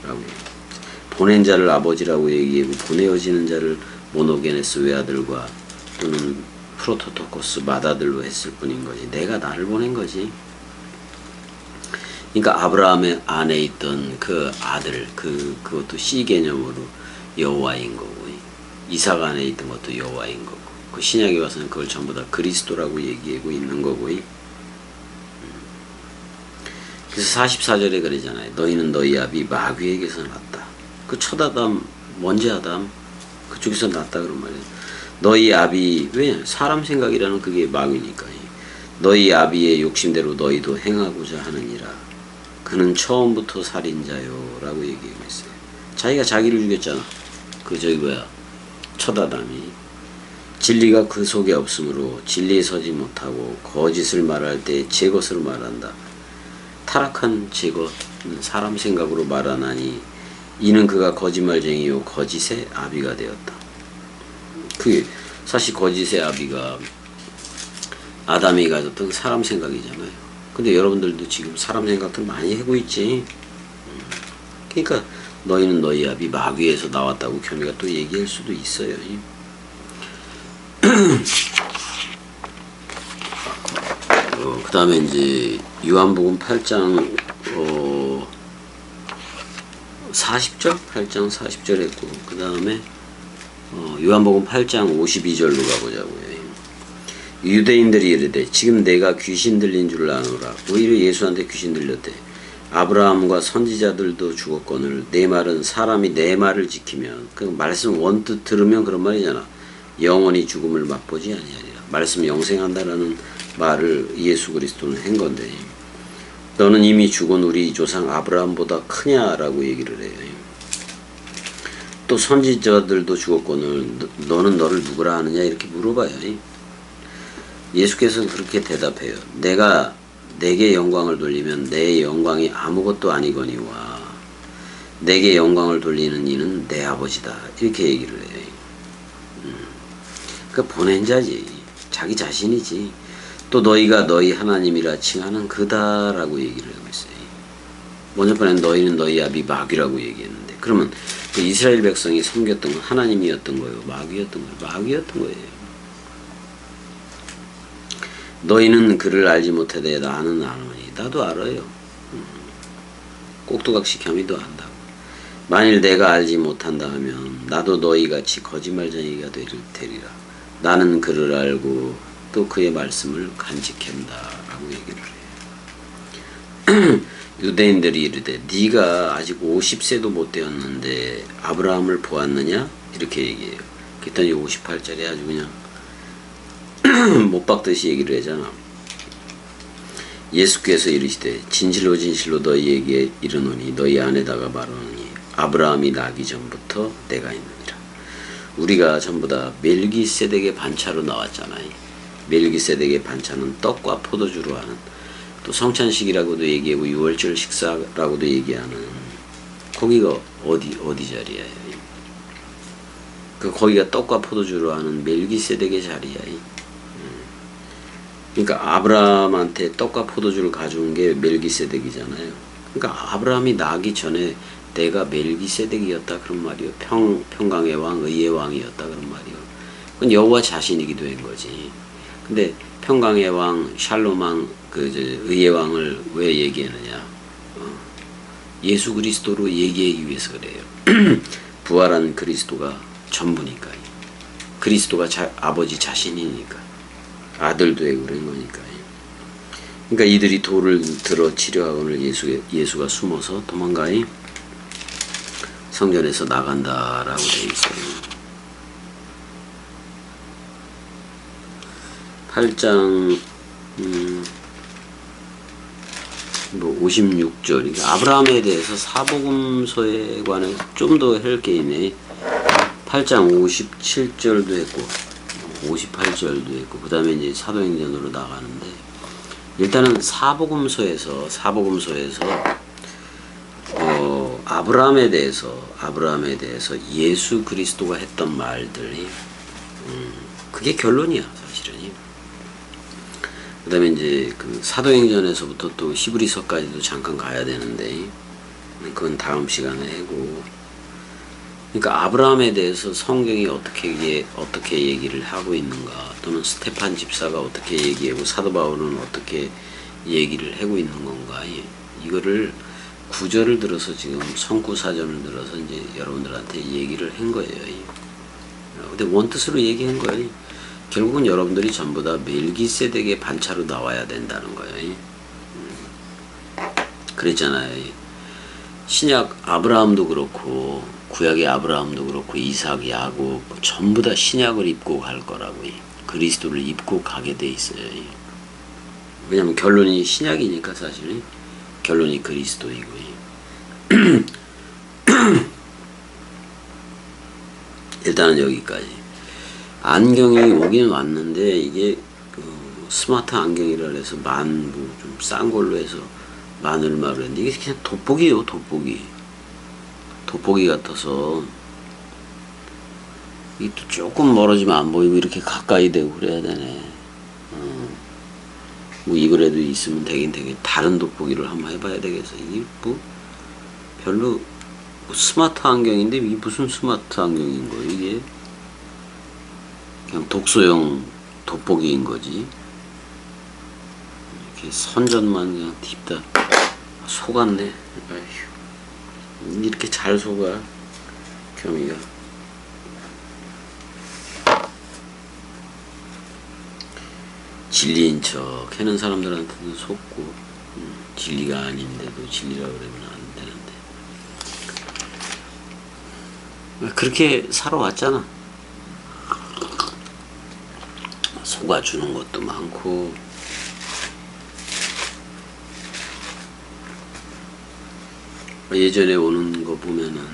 라고 얘기해요. 보낸 자를 아버지라고 얘기하고 보내어지는 자를 모노게네스 외아들과 또는 프로토토코스 맏아들로 했을 뿐인 거지. 내가 나를 보낸 거지. 그러니까 아브라함의 안에 있던 그 아들, 그것도 씨 개념으로 여호와인 거고, 이삭 안에 있던 것도 여호와인 거고, 그 신약에 와서는 그걸 전부 다 그리스도라고 얘기하고 있는 거고. 그래서 44절에 그러잖아요. 너희는 너희 아비 마귀에게서 났다. 그 첫 아담, 먼지 아담, 그쪽에서 났다 그런 말이에요. 너희 아비, 왜? 사람 생각이라는 그게 마귀니까. 너희 아비의 욕심대로 너희도 행하고자 하느니라. 그는 처음부터 살인자요. 라고 얘기하고 있어요. 자기가 자기를 죽였잖아. 첫 아담이. 진리가 그 속에 없으므로 진리에 서지 못하고 거짓을 말할 때 제 것으로 말한다. 타락한 제 것, 사람 생각으로 말하나니 이는 그가 거짓말쟁이요 거짓의 아비가 되었다. 그게 사실 거짓의 아비가 아담이 가졌던 사람 생각이잖아요. 근데 여러분들도 지금 사람 생각들 많이 하고 있지. 그러니까 너희는 너희 아비 마귀에서 나왔다고 교미가 또 얘기할 수도 있어요. 그 다음에 이제 요한복음 8장 40절? 8장 40절 했고, 그 다음에 요한복음 8장 52절로 가보자고요. 유대인들이 이르되 지금 내가 귀신 들린 줄 아노라. 오히려 예수한테 귀신 들렸대. 아브라함과 선지자들도 죽었거늘 내 말은 사람이 내 말을 지키면, 그 말씀 원뜻 들으면 그런 말이잖아. 영원히 죽음을 맛보지 아니하리라. 말씀 영생한다라는 말을 예수 그리스도는 한 건데, 너는 이미 죽은 우리 조상 아브라함보다 크냐라고 얘기를 해요. 또 선지자들도 죽었거늘 너는 너를 누구라 하느냐 이렇게 물어봐요. 예수께서는 그렇게 대답해요. 내가 내게 영광을 돌리면 내 영광이 아무것도 아니거니와 내게 영광을 돌리는 이는 내 아버지다. 이렇게 얘기를 해요. 그 보낸 자지. 자기 자신이지. 또 너희가 너희 하나님이라 칭하는 그다라고 얘기를 하고 있어요. 먼저 번엔 너희는 너희 아비 마귀라고 얘기했는데, 그러면 그 이스라엘 백성이 섬겼던 건 하나님이었던 거예요? 마귀였던 거예요? 마귀였던 거예요. 너희는 그를 알지 못하되 나는 아노니. 나도 알아요. 꼭두각시 겸이도 안다고. 만일 내가 알지 못한다 하면 나도 너희같이 거짓말쟁이가 되리라. 나는 그를 알고 또 그의 말씀을 간직한다 라고 얘기를 해요. 유대인들이 이르되 네가 아직 50세도 못 되었는데 아브라함을 보았느냐? 이렇게 얘기해요. 그랬더니 58절에 아주 그냥 못 박듯이 얘기를 하잖아. 예수께서 이르시되 진실로 진실로 너희에게 이르노니 너희 안에다가 말하노니 아브라함이 나기 전부터 내가 있느니라. 우리가 전부 다 멜기세덱의 반차로 나왔잖아요. 멜기세덱의 반차는 떡과 포도주로 하는, 또 성찬식이라고도 얘기하고 유월절 식사라고도 얘기하는, 거기가 어디 자리야? 거기가 떡과 포도주로 하는 멜기세덱의 자리야. 그러니까 아브라함한테 떡과 포도주를 가져온 게 멜기세덱이잖아요. 그러니까 아브라함이 나기 전에 내가 멜기세덱이었다 그런 말이요. 평강의 왕, 의의 왕이었다 그런 말이요. 그건 여호와 자신이기도 한 거지. 근데 평강의 왕, 샬롬 왕, 의의 왕을 왜 얘기하느냐? 예수 그리스도로 얘기하기 위해서 그래요. 부활한 그리스도가 전부니까요. 그리스도가 아버지 자신이니까. 아들도 되고 그런 거니까요. 그러니까 이들이 돌을 들어 치려하고는 예수가 숨어서 도망가이 성전에서 나간다라고 되어 있어요. 8장 56절. 그러니까 아브라함에 대해서 사복음서에 관해 좀 더 할 게 있네. 8장 57절도 했고 58절도 했고 그 다음에 이제 사도행전으로 나가는데 일단은 사복음서에서 아브라함에 대해서 예수 그리스도가 했던 말들이 그게 결론이야 사실은. 그 다음에 이제 그 사도행전에서부터 또 히브리서까지도 잠깐 가야 되는데 그건 다음 시간에 하고. 그러니까 아브라함에 대해서 성경이 어떻게 얘기를 하고 있는가, 또는 스테판 집사가 어떻게 얘기하고 사도 바울은 어떻게 얘기를 하고 있는 건가, 이거를 구절을 들어서 지금 성구사전을 들어서 이제 여러분들한테 얘기를 한 거예요. 근데 원뜻으로 얘기한 거예요. 결국은 여러분들이 전부 다 멜기세덱의 반차로 나와야 된다는 거예요. 그랬잖아요. 신약 아브라함도 그렇고 구약의 아브라함도 그렇고 이삭, 야곱 전부 다 신약을 입고 갈 거라고, 그리스도를 입고 가게 돼 있어요. 왜냐면 결론이 신약이니까 사실은 결론이 그리스도이고. 일단은 여기까지. 안경이 오긴 왔는데 이게 스마트 안경이라 해서 좀 싼 걸로 해서 만 얼마로 했는데 이게 그냥 돋보기예요. 돋보기 같아서 이게 또 조금 멀어지면 안 보이고 이렇게 가까이 대고 그래야 되네. 뭐 이거라도 있으면 되긴 다른 돋보기를 한번 해봐야 되겠어. 이게 뭐 별로 스마트 안경인데 이게 무슨 스마트 안경인 거예요? 이게 그냥 독서용 돋보기인 거지. 이렇게 선전만 그냥 딥다 속았네. 아휴, 이렇게 잘 속아 겸이가. 진리인 척 하는 사람들한테도 속고, 진리가 아닌데도 진리라고 그러면 안 되는데 그렇게 살아왔잖아. 속아주는 것도 많고. 예전에 오는 거 보면은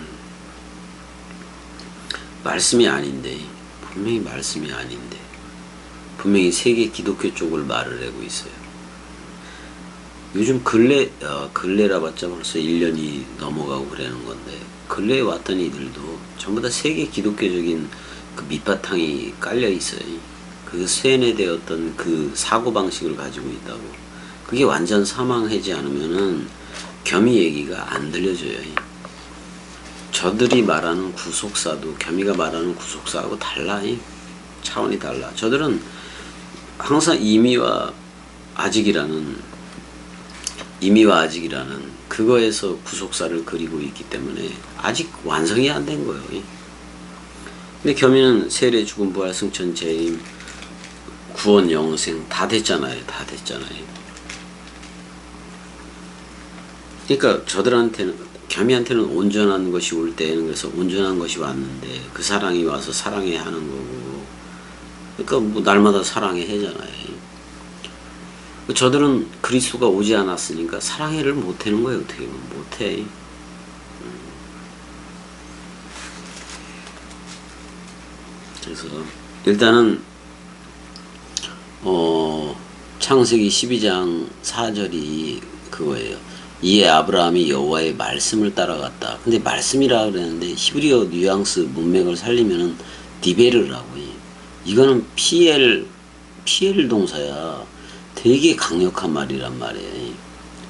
말씀이 아닌데, 분명히 말씀이 아닌데 분명히 세계 기독교 쪽을 말을 하고 있어요. 요즘 근래라 봤자 벌써 1년이 넘어가고 그러는 건데, 근래에 왔던 이들도 전부 다 세계 기독교적인 그 밑바탕이 깔려 있어요. 그 세뇌되었던 그 사고방식을 가지고 있다고. 그게 완전 사망하지 않으면은 겸이 얘기가 안 들려줘요. 저들이 말하는 구속사도 겸이가 말하는 구속사하고 달라. 차원이 달라. 저들은 항상 이미와 아직이라는 그거에서 구속사를 그리고 있기 때문에 아직 완성이 안 된 거예요. 근데 겸이는 세례, 죽음, 부활, 승천, 재림, 구원, 영생 다 됐잖아요. 그러니까 겸이한테는 온전한 것이 올 때에는 그래서 온전한 것이 왔는데 그 사랑이 와서 사랑해 하는 거고, 그러니까 뭐 날마다 사랑해 하잖아요. 저들은 그리스도가 오지 않았으니까 사랑해를 못 하는 거예요. 어떻게 보면 못 해. 그래서 일단은 창세기 12장 4절이 그거예요. 이에 아브라함이 여호와의 말씀을 따라갔다. 근데 말씀이라 그랬는데 히브리어 뉘앙스 문맥을 살리면은 디베르라고. 이거는 PL 동사야. 되게 강력한 말이란 말이에요.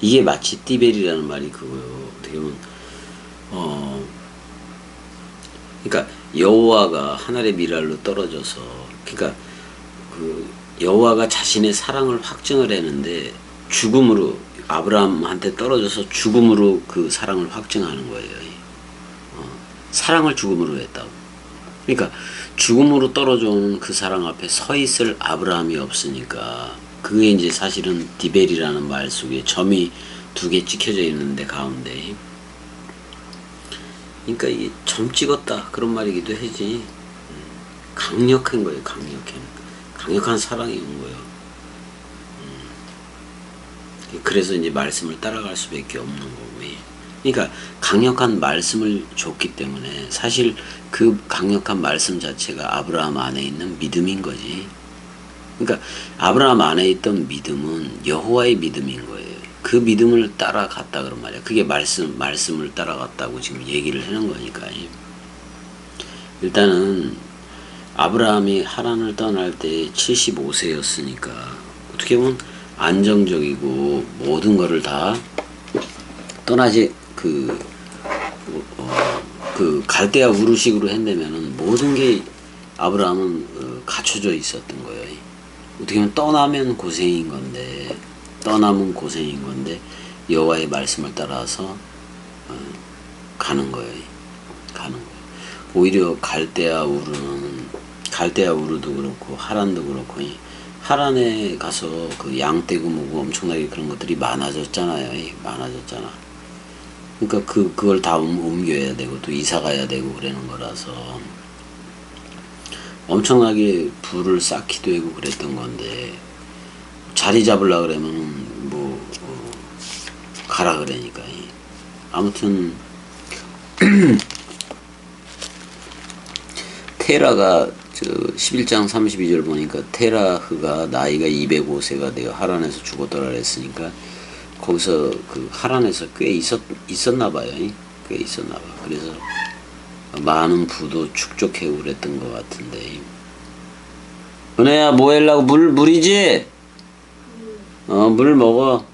이게 마치 띠벨이라는 말이 그거요. 어떻게 보면 그러니까 여호와가 하늘의 미랄로 떨어져서, 그러니까 그 여호와가 자신의 사랑을 확증을 했는데 죽음으로, 아브라함한테 떨어져서 죽음으로 그 사랑을 확증하는 거예요. 사랑을 죽음으로 했다고. 그러니까 죽음으로 떨어져 오는 그 사랑 앞에 서 있을 아브라함이 없으니까, 그게 이제 사실은 디벨이라는 말 속에 점이 두 개 찍혀져 있는데 가운데, 그러니까 이게 점 찍었다 그런 말이기도 하지. 강력한 거예요. 강력한 사랑이 온 거예요. 그래서 이제 말씀을 따라갈 수밖에 없는 거고. 그러니까 강력한 말씀을 줬기 때문에 사실 그 강력한 말씀 자체가 아브라함 안에 있는 믿음인 거지. 그러니까 아브라함 안에 있던 믿음은 여호와의 믿음인 거예요. 그 믿음을 따라갔다 그런 말이야. 그게 말씀을 따라갔다고 지금 얘기를 하는 거니까. 일단은 아브라함이 하란을 떠날 때 75세였으니까 어떻게 보면 안정적이고 모든 거를 다 떠나지, 그 갈대아 우르식으로 한다면은 모든 게 아브라함은 갖춰져 있었던 거예요. 어떻게 보면 떠나면 고생인 건데, 여호와의 말씀을 따라서 가는 거예요. 오히려 갈대아 우르도 그렇고 하란도 그렇고, 하란에 가서 그 양떼고 뭐고 엄청나게 그런 것들이 많아졌잖아요. 그러니까 그걸 다 옮겨야 되고 또 이사 가야 되고 그러는 거라서 엄청나게 불을 쌓기도 하고 그랬던 건데, 자리 잡으려 그러면 가라 그러니까. 아무튼 테라가 11장 32절 보니까 테라흐가 나이가 205세가 되어 하란에서 죽었더라 그랬으니까, 거기서 그 하란에서 꽤 있었나 봐요. 그래서 많은 부도 축적해고 그랬던 것 같은데. 은혜야, 뭐 하려고? 물이지? 물 먹어.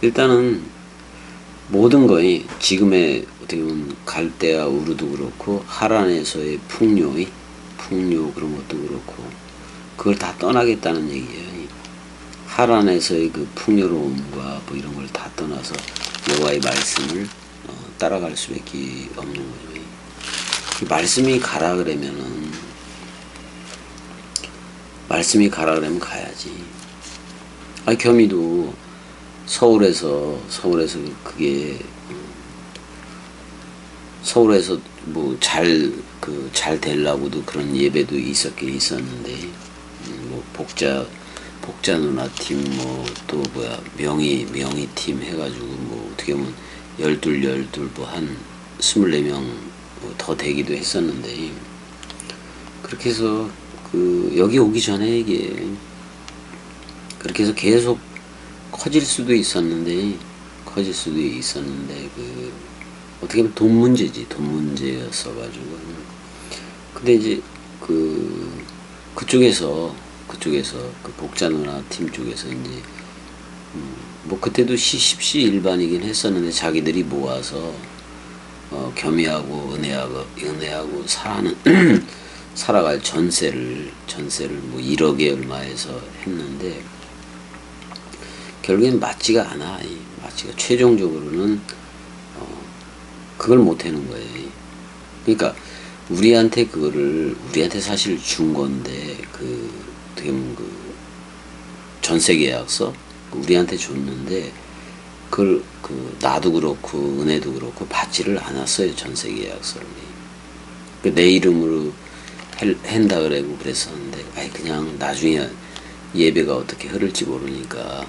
일단은 모든 거이 지금의 어떻게 보면 갈대아 우르도 그렇고 하란에서의 풍요 그런 것도 그렇고 그걸 다 떠나겠다는 얘기예요. 하란에서의 그 풍요로움과 뭐 이런 걸 다 떠나서 여호와의 말씀을 따라갈 수밖에 없는 거죠. 말씀이 가라 그러면 가야지. 겸이도 서울에서 뭐 잘 되려고도 그런 예배도 있었는데, 뭐 복자 누나 팀, 뭐 또 명희 팀 해가지고 뭐 어떻게 보면 12 뭐 한 24명 더 되기도 했었는데, 그렇게 해서 여기 오기 전에 이게 그렇게 해서 계속 커질 수도 있었는데 어떻게 보면 돈 문제였어가지고. 근데 이제 그쪽에서 그 복자 누나 팀 쪽에서 이제 뭐 그때도 십시일반이긴 했었는데 자기들이 모아서 겸이하고 은혜하고 살아갈 전세를 뭐 1억에 얼마에서 했는데, 결국엔 맞지가 않아. 최종적으로는 그걸 못 하는 거예요. 그러니까 우리한테 사실 준 건데, 어떻게 보면 전세 계약서 우리한테 줬는데, 그걸 나도 그렇고 은혜도 그렇고 받지를 않았어요. 전세 계약서를. 내 이름으로 한다 그러고 그랬었는데, 그냥 나중에 예배가 어떻게 흐를지 모르니까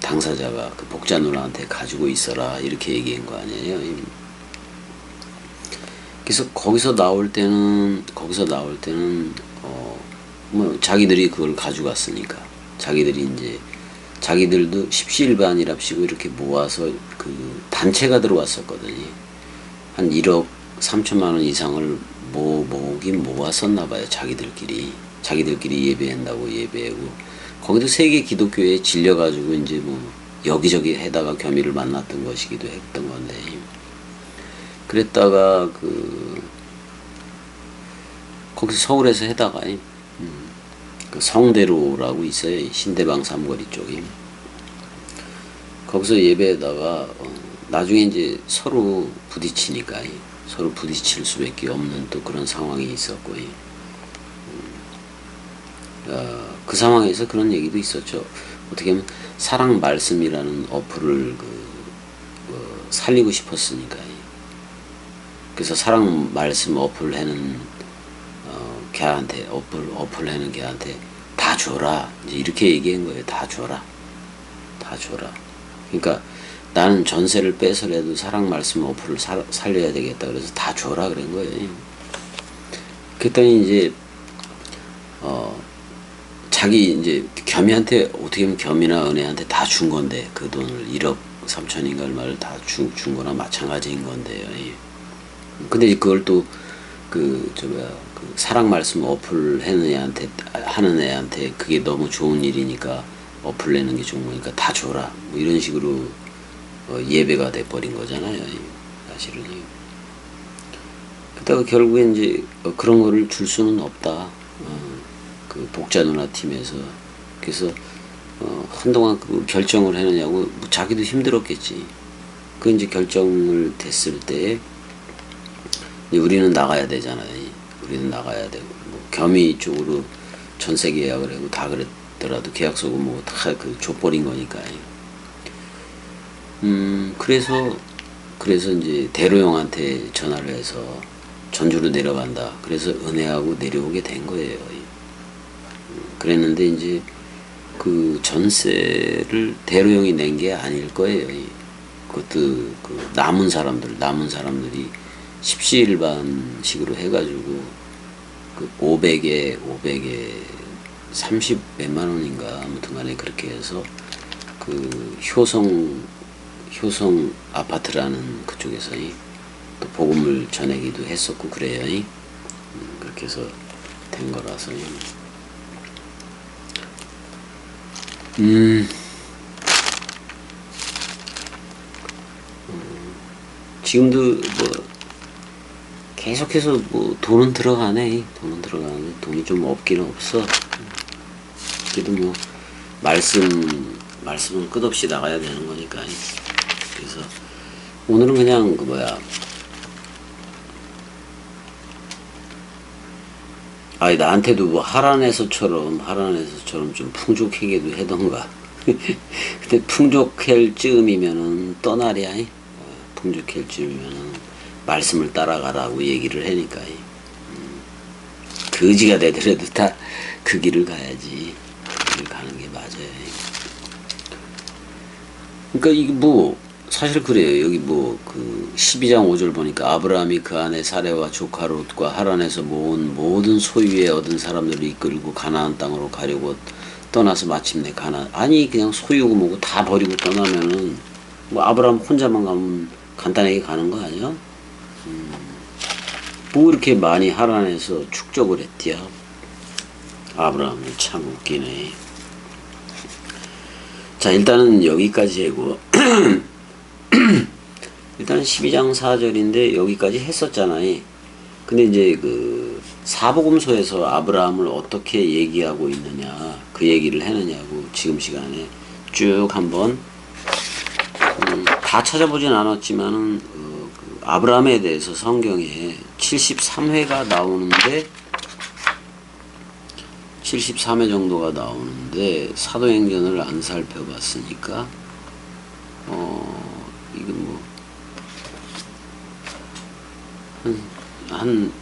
당사자가 그 복자 누나한테 가지고 있어라 이렇게 얘기한 거 아니에요. 그래서 거기서 나올 때는 뭐 자기들이 그걸 가져갔으니까 자기들도 십시일반이랍시고 이렇게 모아서 그 단체가 들어왔었거든요. 한 1억 3천만 원 이상을 모았었나 봐요, 자기들끼리. 자기들끼리 예배한다고 예배하고, 거기도 세계 기독교에 질려가지고 이제 뭐 여기저기 해다가 겸이를 만났던 것이기도 했던 건데, 그랬다가 거기서 서울에서 해다가 그 성대로라고 있어요. 신대방 삼거리 쪽에. 거기서 예배에다가 나중에 이제 서로 부딪히니까 서로 부딪힐 수밖에 없는 또 그런 상황이 있었고, 그 상황에서 그런 얘기도 있었죠. 어떻게 하면 사랑 말씀이라는 어플을 살리고 싶었으니까. 그래서 사랑 말씀 어플 해는 걔한테 어플 해는 걔한테 다 줘라. 이제 이렇게 얘기한 거예요. 다 줘라. 다 줘라. 그러니까 나는 전세를 빼서라도 사랑 말씀 어플을 살려야 되겠다. 그래서 다 줘라 그런 거예요. 그랬더니 이제 자기 이제 겸이한테 어떻게 보면 겸이나 은혜한테 다 준 건데, 그 돈을 1억 3천인가 얼마를 다 준 거나 마찬가지인 건데요. 근데 그걸 또 그 사랑 말씀 어플 하는 애한테 그게 너무 좋은 일이니까 어플 내는 게 좋은 거니까 다 줘라. 뭐 이런 식으로 예배가 돼 버린 거잖아요. 사실은. 그다가 결국에 이제 그런 거를 줄 수는 없다. 그 복자 누나 팀에서. 그래서 한동안 그 결정을 해느냐고, 뭐 자기도 힘들었겠지. 그 이제 결정을 됐을 때 우리는 나가야 되잖아요. 우리는 나가야 되고, 뭐 겸이 쪽으로 전세 계약을 하고 다 그랬더라도 계약서고 뭐 다 줘버린 거니까. 그래서 이제 대로 형한테 전화를 해서 전주로 내려간다. 그래서 은혜하고 내려오게 된 거예요. 그랬는데 이제 그 전세를 대로 형이 낸 게 아닐 거예요. 그것도 그 남은 사람들이 십시일반식으로 해가지고 그 500에 30 몇만 원인가 아무튼 간에 그렇게 해서 그 효성 아파트라는 그쪽에서 또 복음을 전하기도 했었고 그래요. 그렇게 해서 된 거라서. 지금도 뭐 계속해서 뭐 돈은 들어가네. 돈이 좀 없기는 없어. 그래도 뭐 말씀은 끝없이 나가야 되는 거니까. 그래서 오늘은 그냥 나한테도 뭐 하란에서처럼 좀 풍족하게도 해던가. 근데 풍족할 즈음이면은 떠나랴. 풍족할 즈음이면은 말씀을 따라가라고 얘기를 하니까. 거지가 되더라도 다 그 길을 가야지. 그 길을 가는 게 맞아요. 그러니까 이게 뭐 사실 그래요. 여기 뭐 그 12장 5절 보니까 아브라함이 그 안에 사레와 조카 롯과 하란에서 모은 모든 소유에 얻은 사람들을 이끌고 가나안 땅으로 가려고 떠나서 마침내 아니 그냥 소유고 뭐고 다 버리고 떠나면은 뭐 아브라함 혼자만 가면 간단하게 가는 거 아니야? 뭐 이렇게 많이 하란에서 축적을 했디야. 아브라함은 참 웃기네. 자, 일단은 여기까지 하고 일단 12장 4절인데 여기까지 했었잖아요. 근데 이제 그 사복음서에서 아브라함을 어떻게 얘기하고 있느냐, 그 얘기를 해느냐고 지금 시간에 쭉 한번 다 찾아보진 않았지만은 그 아브라함에 대해서 성경에 73회가 나오는데 73회 정도가 나오는데 사도행전을 안 살펴봤으니까 이건 뭐 한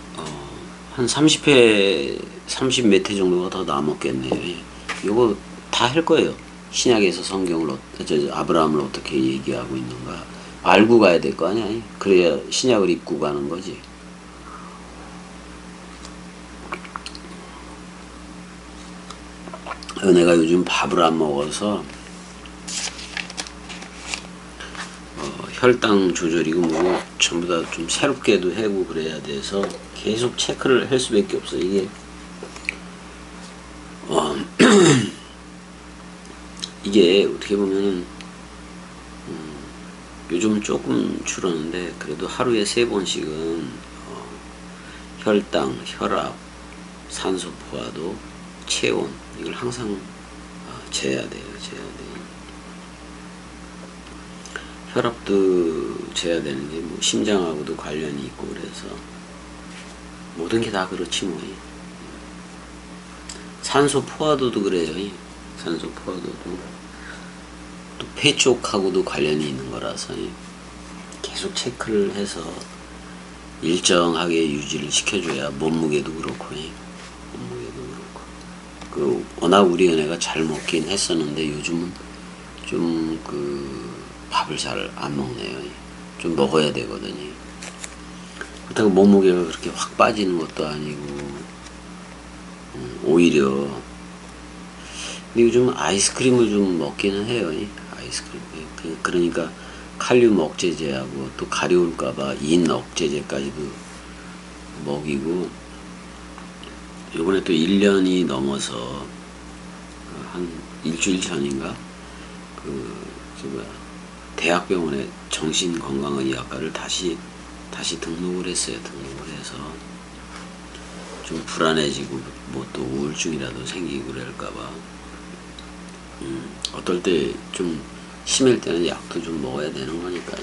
30회 30 몇 회 정도가 더 남았겠네요. 이거 다 할 거예요. 신약에서 성경을 아브라함을 어떻게 얘기하고 있는가 알고 가야 될 거 아니야. 그래야 신약을 입고 가는 거지. 내가 요즘 밥을 안 먹어서 혈당 조절이고 뭐 전부 다 좀 새롭게도 하고 그래야 돼서 계속 체크를 할 수밖에 없어. 이게 이게 어떻게 보면은 요즘 조금 줄었는데 그래도 하루에 3번씩은 혈당, 혈압, 산소 포화도, 체온 이걸 항상 재야 돼요. 혈압도 재야 되는 게 뭐 심장하고도 관련이 있고 그래서 모든 게 다 그렇지 뭐. 산소 포화도도 그래요. 산소 포화도도 또 폐 쪽하고도 관련이 있는 거라서 계속 체크를 해서 일정하게 유지를 시켜줘야 몸무게도 그렇고 워낙 우리 은혜가 잘 먹긴 했었는데 요즘은 좀 밥을 잘 안 먹네요. 좀 먹어야 되거든요. 그렇다고 몸무게가 그렇게 확 빠지는 것도 아니고 오히려 근데 요즘 아이스크림을 좀 먹기는 해요. 아이스크림. 그러니까 칼륨 억제제하고 또 가려울까봐 인 억제제까지도 먹이고 요번에 또 1년이 넘어서 한 일주일 전인가 대학병원에 정신건강의학과를 다시 등록을 했어요. 등록을 해서 좀 불안해지고 뭐 또 우울증이라도 생기고 그럴까봐 어떨 때 좀 심할 때는 약도 좀 먹어야 되는 거니까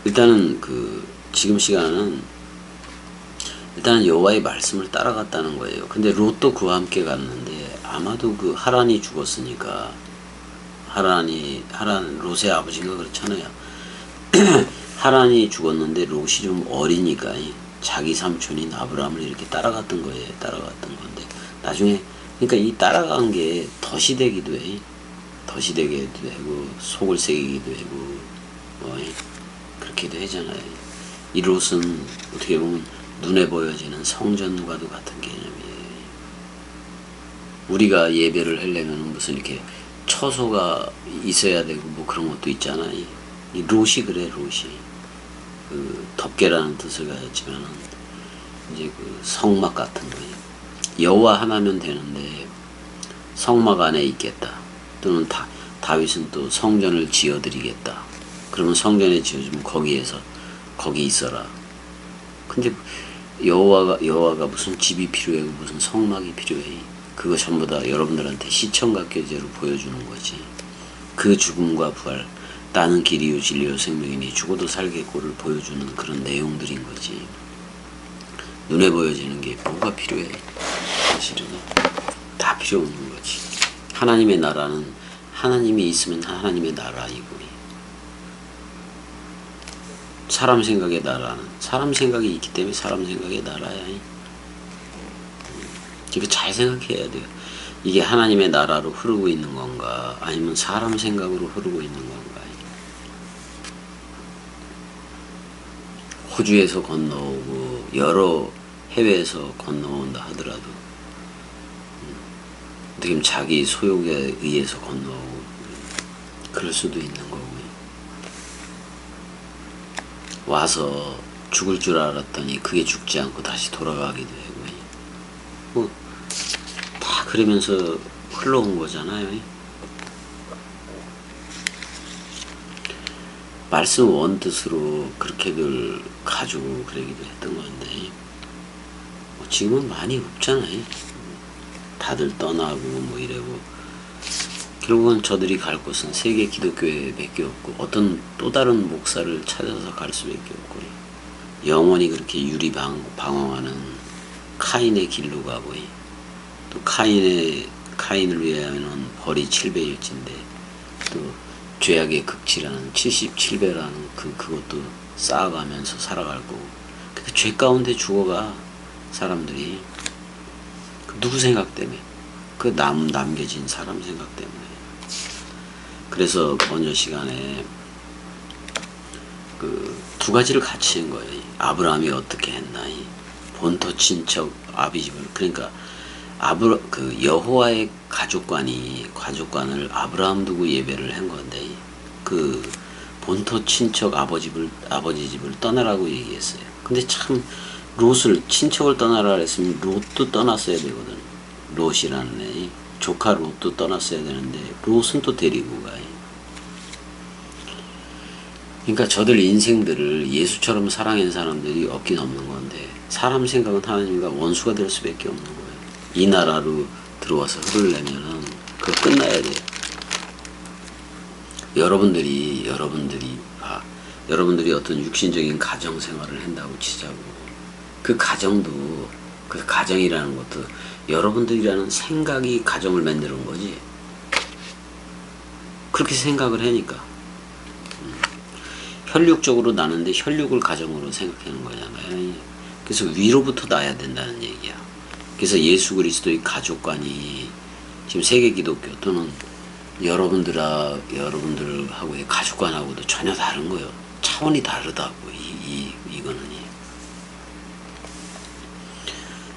일단은 지금 시간은 일단은 여호와의 말씀을 따라갔다는 거예요. 근데 롯도 그와 함께 갔는데 아마도 하란이 죽었으니까 하란 롯의 아버지가 그렇잖아요. 하란이 죽었는데 롯이 좀 어리니까 자기 삼촌인 아브라함을 이렇게 따라갔던 거예요. 따라갔던 건데 나중에 그러니까 이 따라간 게 덫이 되기도 해. 덫이 되기도 하고 속을 새기기도 하고 그렇게도 하잖아요. 이 롯은 어떻게 보면 눈에 보여지는 성전과도 같은 개념이에요. 우리가 예배를 하려면 무슨 이렇게 처소가 있어야 되고 뭐 그런 것도 있잖아요. 이 롯이 그래. 롯이 덮개라는 뜻을 가졌지만 이제 성막 같은 거예요. 여호와 하나면 되는데 성막 안에 있겠다. 또는 다윗은 또 성전을 지어드리겠다. 그러면 성전에 지어주면 거기 있어라. 근데 여호와가 무슨 집이 필요해, 무슨 성막이 필요해. 그거 전부 다 여러분들한테 시청각 교제로 보여주는 거지. 그 죽음과 부활, 나는 길이요 진리요 생명이니 죽어도 살겠고를 보여주는 그런 내용들인 거지. 눈에 보여지는 게 뭐가 필요해? 사실은 다 필요 없는 거지. 하나님의 나라는 하나님이 있으면 하나님의 나라이고, 사람 생각의 나라는 사람 생각이 있기 때문에 사람 생각의 나라야. 그러니까 잘 생각해야 돼요. 이게 하나님의 나라로 흐르고 있는 건가 아니면 사람 생각으로 흐르고 있는 건가. 호주에서 건너오고 여러 해외에서 건너온다 하더라도 어떻게 보면 자기 소욕에 의해서 건너오고 그럴 수도 있는 거고, 와서 죽을 줄 알았더니 그게 죽지 않고 다시 돌아가기도 하고 뭐 다 그러면서 흘러온 거잖아요. 말씀 원뜻으로 그렇게들 가지고 그러기도 했던 건데 뭐 지금은 많이 없잖아요. 다들 떠나고 뭐 이래고 결국은 저들이 갈 곳은 세계 기독교회밖에 없고 어떤 또 다른 목사를 찾아서 갈 수밖에 없고 영원히 그렇게 방황하는 카인의 길로 가고 또 카인을 위하여는 벌이 7배일진데 또 죄악의 극치라는 77배라는 그것도 쌓아가면서 살아갈 거고 그 죄 가운데 죽어가 사람들이 누구 생각 때문에 남겨진 사람 생각 때문에. 그래서 먼저 시간에 두 가지를 같이 한 거예요. 아브라함이 어떻게 했나, 본토 친척 아비집을, 그러니까 여호와의 가족관을 아브라함 두고 예배를 한 건데 본토 친척 아버지 집을 떠나라고 얘기했어요. 근데 참 롯을 친척을 떠나라 했으면 롯도 떠났어야 되거든. 롯이라는 애. 조카 롯도 떠났어야 되는데 롯은 또 데리고 가. 그러니까 저들 인생들을 예수처럼 사랑한 사람들이 없긴 없는 건데 사람 생각은 하나님과 원수가 될 수밖에 없는 거예요. 이 나라로 들어와서 흐르려면은 그거 끝나야 돼요. 여러분들이 어떤 육신적인 가정 생활을 한다고 치자고 그 가정도 그 가정이라는 것도 여러분들이라는 생각이 가정을 만드는 거지. 그렇게 생각을 하니까 혈육적으로 나는데 혈육을 가정으로 생각하는 거잖아요. 그래서 위로부터 나야 된다는 얘기야. 그래서 예수 그리스도의 가족관이 지금 세계 기독교 또는 여러분들하고의 가족관하고도 전혀 다른 거예요. 차원이 다르다고 이거는.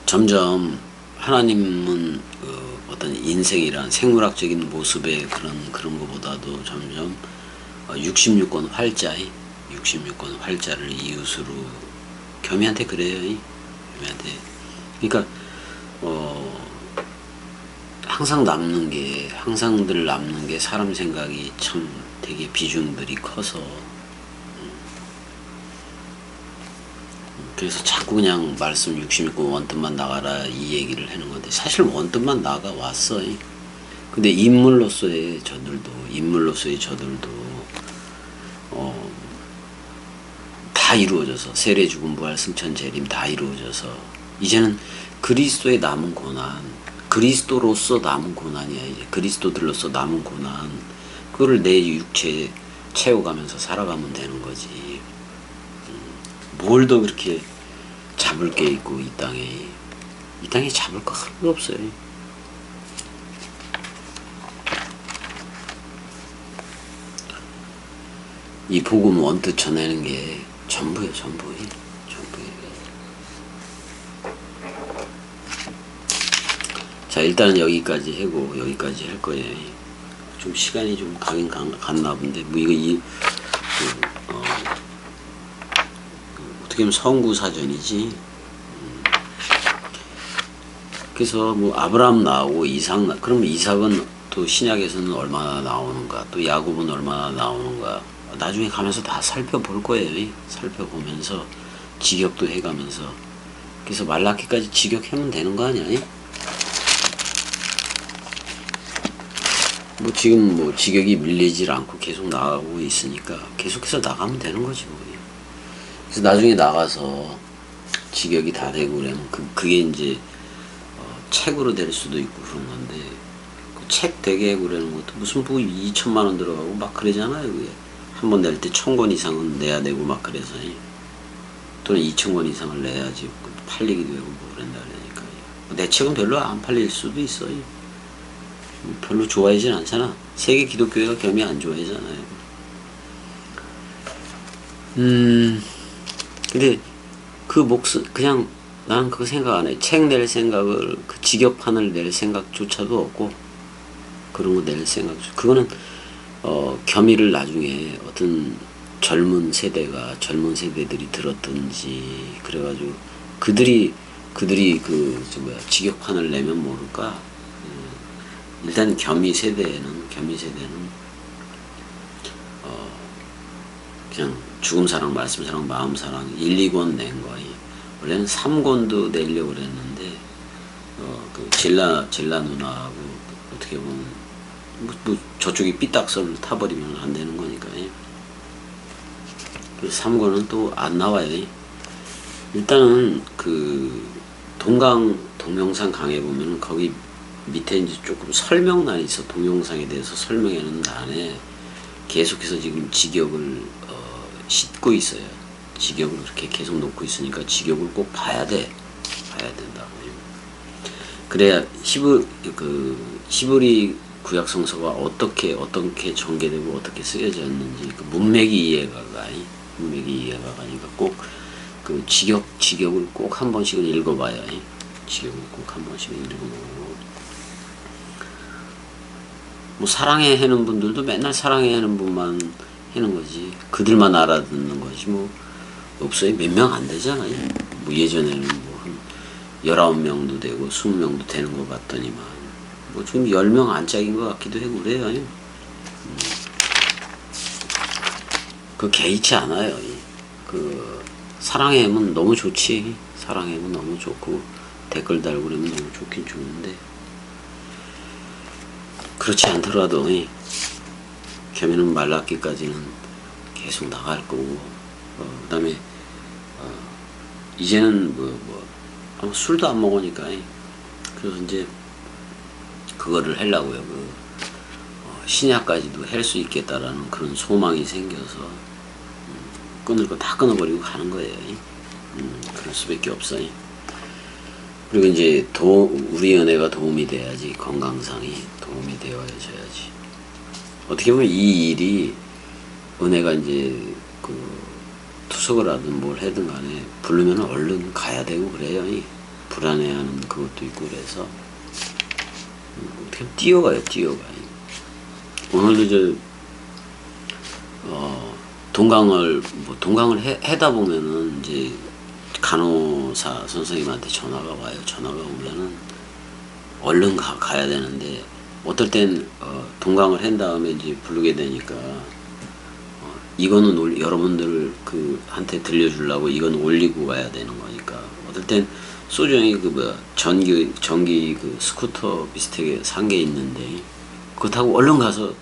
점점 하나님은 어떤 인생이란 생물학적인 모습의 그런 것보다도 점점 66권 활자를 이웃으로 겸이한테 그래요. 겸이한테. 그러니까 항상 남는 게 사람 생각이 참 되게 비중들이 커서 그래서 자꾸 그냥 말씀 66권 원뜻만 나가라 이 얘기를 하는 건데 사실 원뜻만 나가 왔어. 근데 인물로서의 저들도 다 이루어져서 세례 죽음 부활 승천 재림 다 이루어져서 이제는 그리스도의 남은 고난, 그리스도로서 남은 고난이야. 이제 그리스도들로서 남은 고난 그거를 내 육체에 채워가면서 살아가면 되는 거지. 뭘 더 그렇게 잡을 게 있고 이 땅에 잡을 거 하나도 없어요. 이 복음 원뜻 전하는 게 전부예요. 자, 일단은 여기까지 하고 여기까지 할 거예요. 좀 시간이 좀 가긴 갔나 본데 뭐 이거 어떻게 보면 성구 사전이지. 그래서 뭐 아브라함 나오고 이삭 그러면 이삭은 또 신약에서는 얼마나 나오는가, 또 야곱은 얼마나 나오는가 나중에 가면서 다 살펴볼 거예요. 살펴보면서 직역도 해가면서. 그래서 말라기까지 직역하면 되는 거 아니야? 뭐 지금 뭐 직역이 밀리질 않고 계속 나가고 있으니까 계속해서 나가면 되는 거지 뭐. 그래서 나중에 나가서 직역이 다 되고 그러면 그게 이제 책으로 될 수도 있고 그런 건데 그 책 되게 하고 그러는 것도 무슨 뭐 2천만 원 들어가고 막 그러잖아요. 그게 한 번 낼 때 1,000권 이상은 내야 되고 막 그래서 또는 2,000권 이상을 내야지 팔리기도 하고 뭐 그런다 그러니까 내 책은 별로 안 팔릴 수도 있어요. 별로 좋아하진 않잖아. 세계 기독교회가 겸이 안 좋아하잖아요. 근데 그 그냥 나는 그거 생각 안 해. 책 낼 생각을 그 직역판을 낼 생각조차도 없고 그런 거 낼 생각. 그거는 겸이를 나중에 어떤 젊은 세대들이 들었든지 그래가지고 그들이 그 직역판을 내면 모를까. 일단 겸이 세대는 그냥 죽음 사랑, 말씀 사랑, 마음 사랑 1, 2권 낸 거예요. 원래는 3권도 내려고 그랬는데 그 젤라 누나하고 어떻게 보면 뭐 저쪽이 삐딱선을 타버리면 안 되는 거니까. 그래서 3권은 또 안 나와요. 일단은 그 동영상 강의 보면은 거기 밑에 이제 조금 설명란이 있어. 동영상에 대해서 설명하는 란에 계속해서 지금 직역을 싣고 있어요. 직역을 그렇게 계속 놓고 있으니까 직역을 꼭 봐야 된다고. 그래야 히브리 구약 성서가 어떻게 전개되고 어떻게 쓰여졌는지 그 문맥이 이해가 가니까 꼭 그 직역을 꼭 한 번씩은 읽어봐야. 직역을 꼭 한 번씩은 읽어보고. 뭐 사랑해 하는 분들도 맨날 사랑해 하는 분만 하는 거지. 그들만 알아듣는 거지. 뭐 없어요. 몇 명 안 되잖아요. 뭐 예전에는 뭐 19명도 되고 20명도 되는 것 같더니만 뭐 지금 10명 안짝인 것 같기도 하고 그래요. 그 개의치 않아요. 그 사랑의 힘은 너무 좋지. 사랑의 힘은 너무 좋고 댓글 달고 그러면 너무 좋긴 좋은데 그렇지 않더라도 겸이는 말랐기까지는 계속 나갈 거고 그 다음에 이제는 아무 술도 안 먹으니까 그래서 이제 그거를 하려고요. 신약까지도 할 수 있겠다라는 그런 소망이 생겨서 끊을 거 다 끊어버리고 가는 거예요. 그럴 수밖에 없어요. 그리고 이제 우리 은혜가 도움이 돼야지, 건강상이 도움이 되어야지. 어떻게 보면 이 일이 은혜가 이제 투석을 하든 뭘 하든 간에 부르면 얼른 가야 되고 그래요. 불안해하는 그것도 있고 그래서 어떻게 뛰어가요. 오늘도 동강을 하다 보면은 이제 간호사 선생님한테 전화가 와요. 전화가 오면은 얼른 가야 되는데 어떨 땐 동강을 한 다음에 이제 부르게 되니까 이거는 여러분들 한테 들려주려고 이건 올리고 가야 되는 거니까 어떨 땐 소정이 전기 스쿠터 비슷하게 산 게 있는데 그거 타고 얼른 가서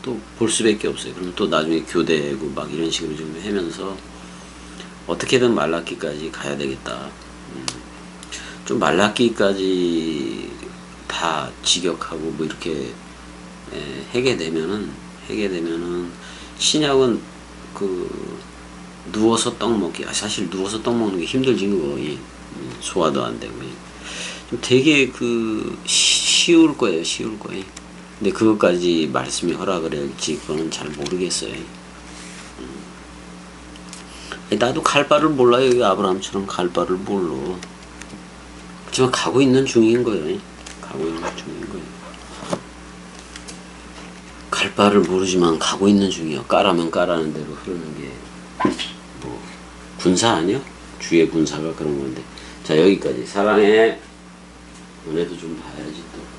또 볼 수밖에 없어요. 그럼 또 나중에 교대하고 막 이런 식으로 좀 하면서 어떻게든 말라키까지 가야 되겠다. 좀 말라키까지 다 직역하고 뭐 이렇게 하게 되면은 신약은 누워서 떡 먹기. 사실 누워서 떡 먹는 게 힘들지 그거. 소화도 안 되고. 좀 되게 쉬울 거예요. 근데 그것까지 말씀이 허락을 할지 그거는 잘 모르겠어요. 나도 갈 바를 몰라요. 아브라함처럼 갈 바를 몰라. 그렇지만 가고 있는 중인 거예요. 갈 바를 모르지만 가고 있는 중이요. 까라면 까라는 대로 흐르는 게 뭐 군사 아니야? 주의 군사가 그런 건데. 자, 여기까지. 사랑해. 너네도 좀 봐야지 또.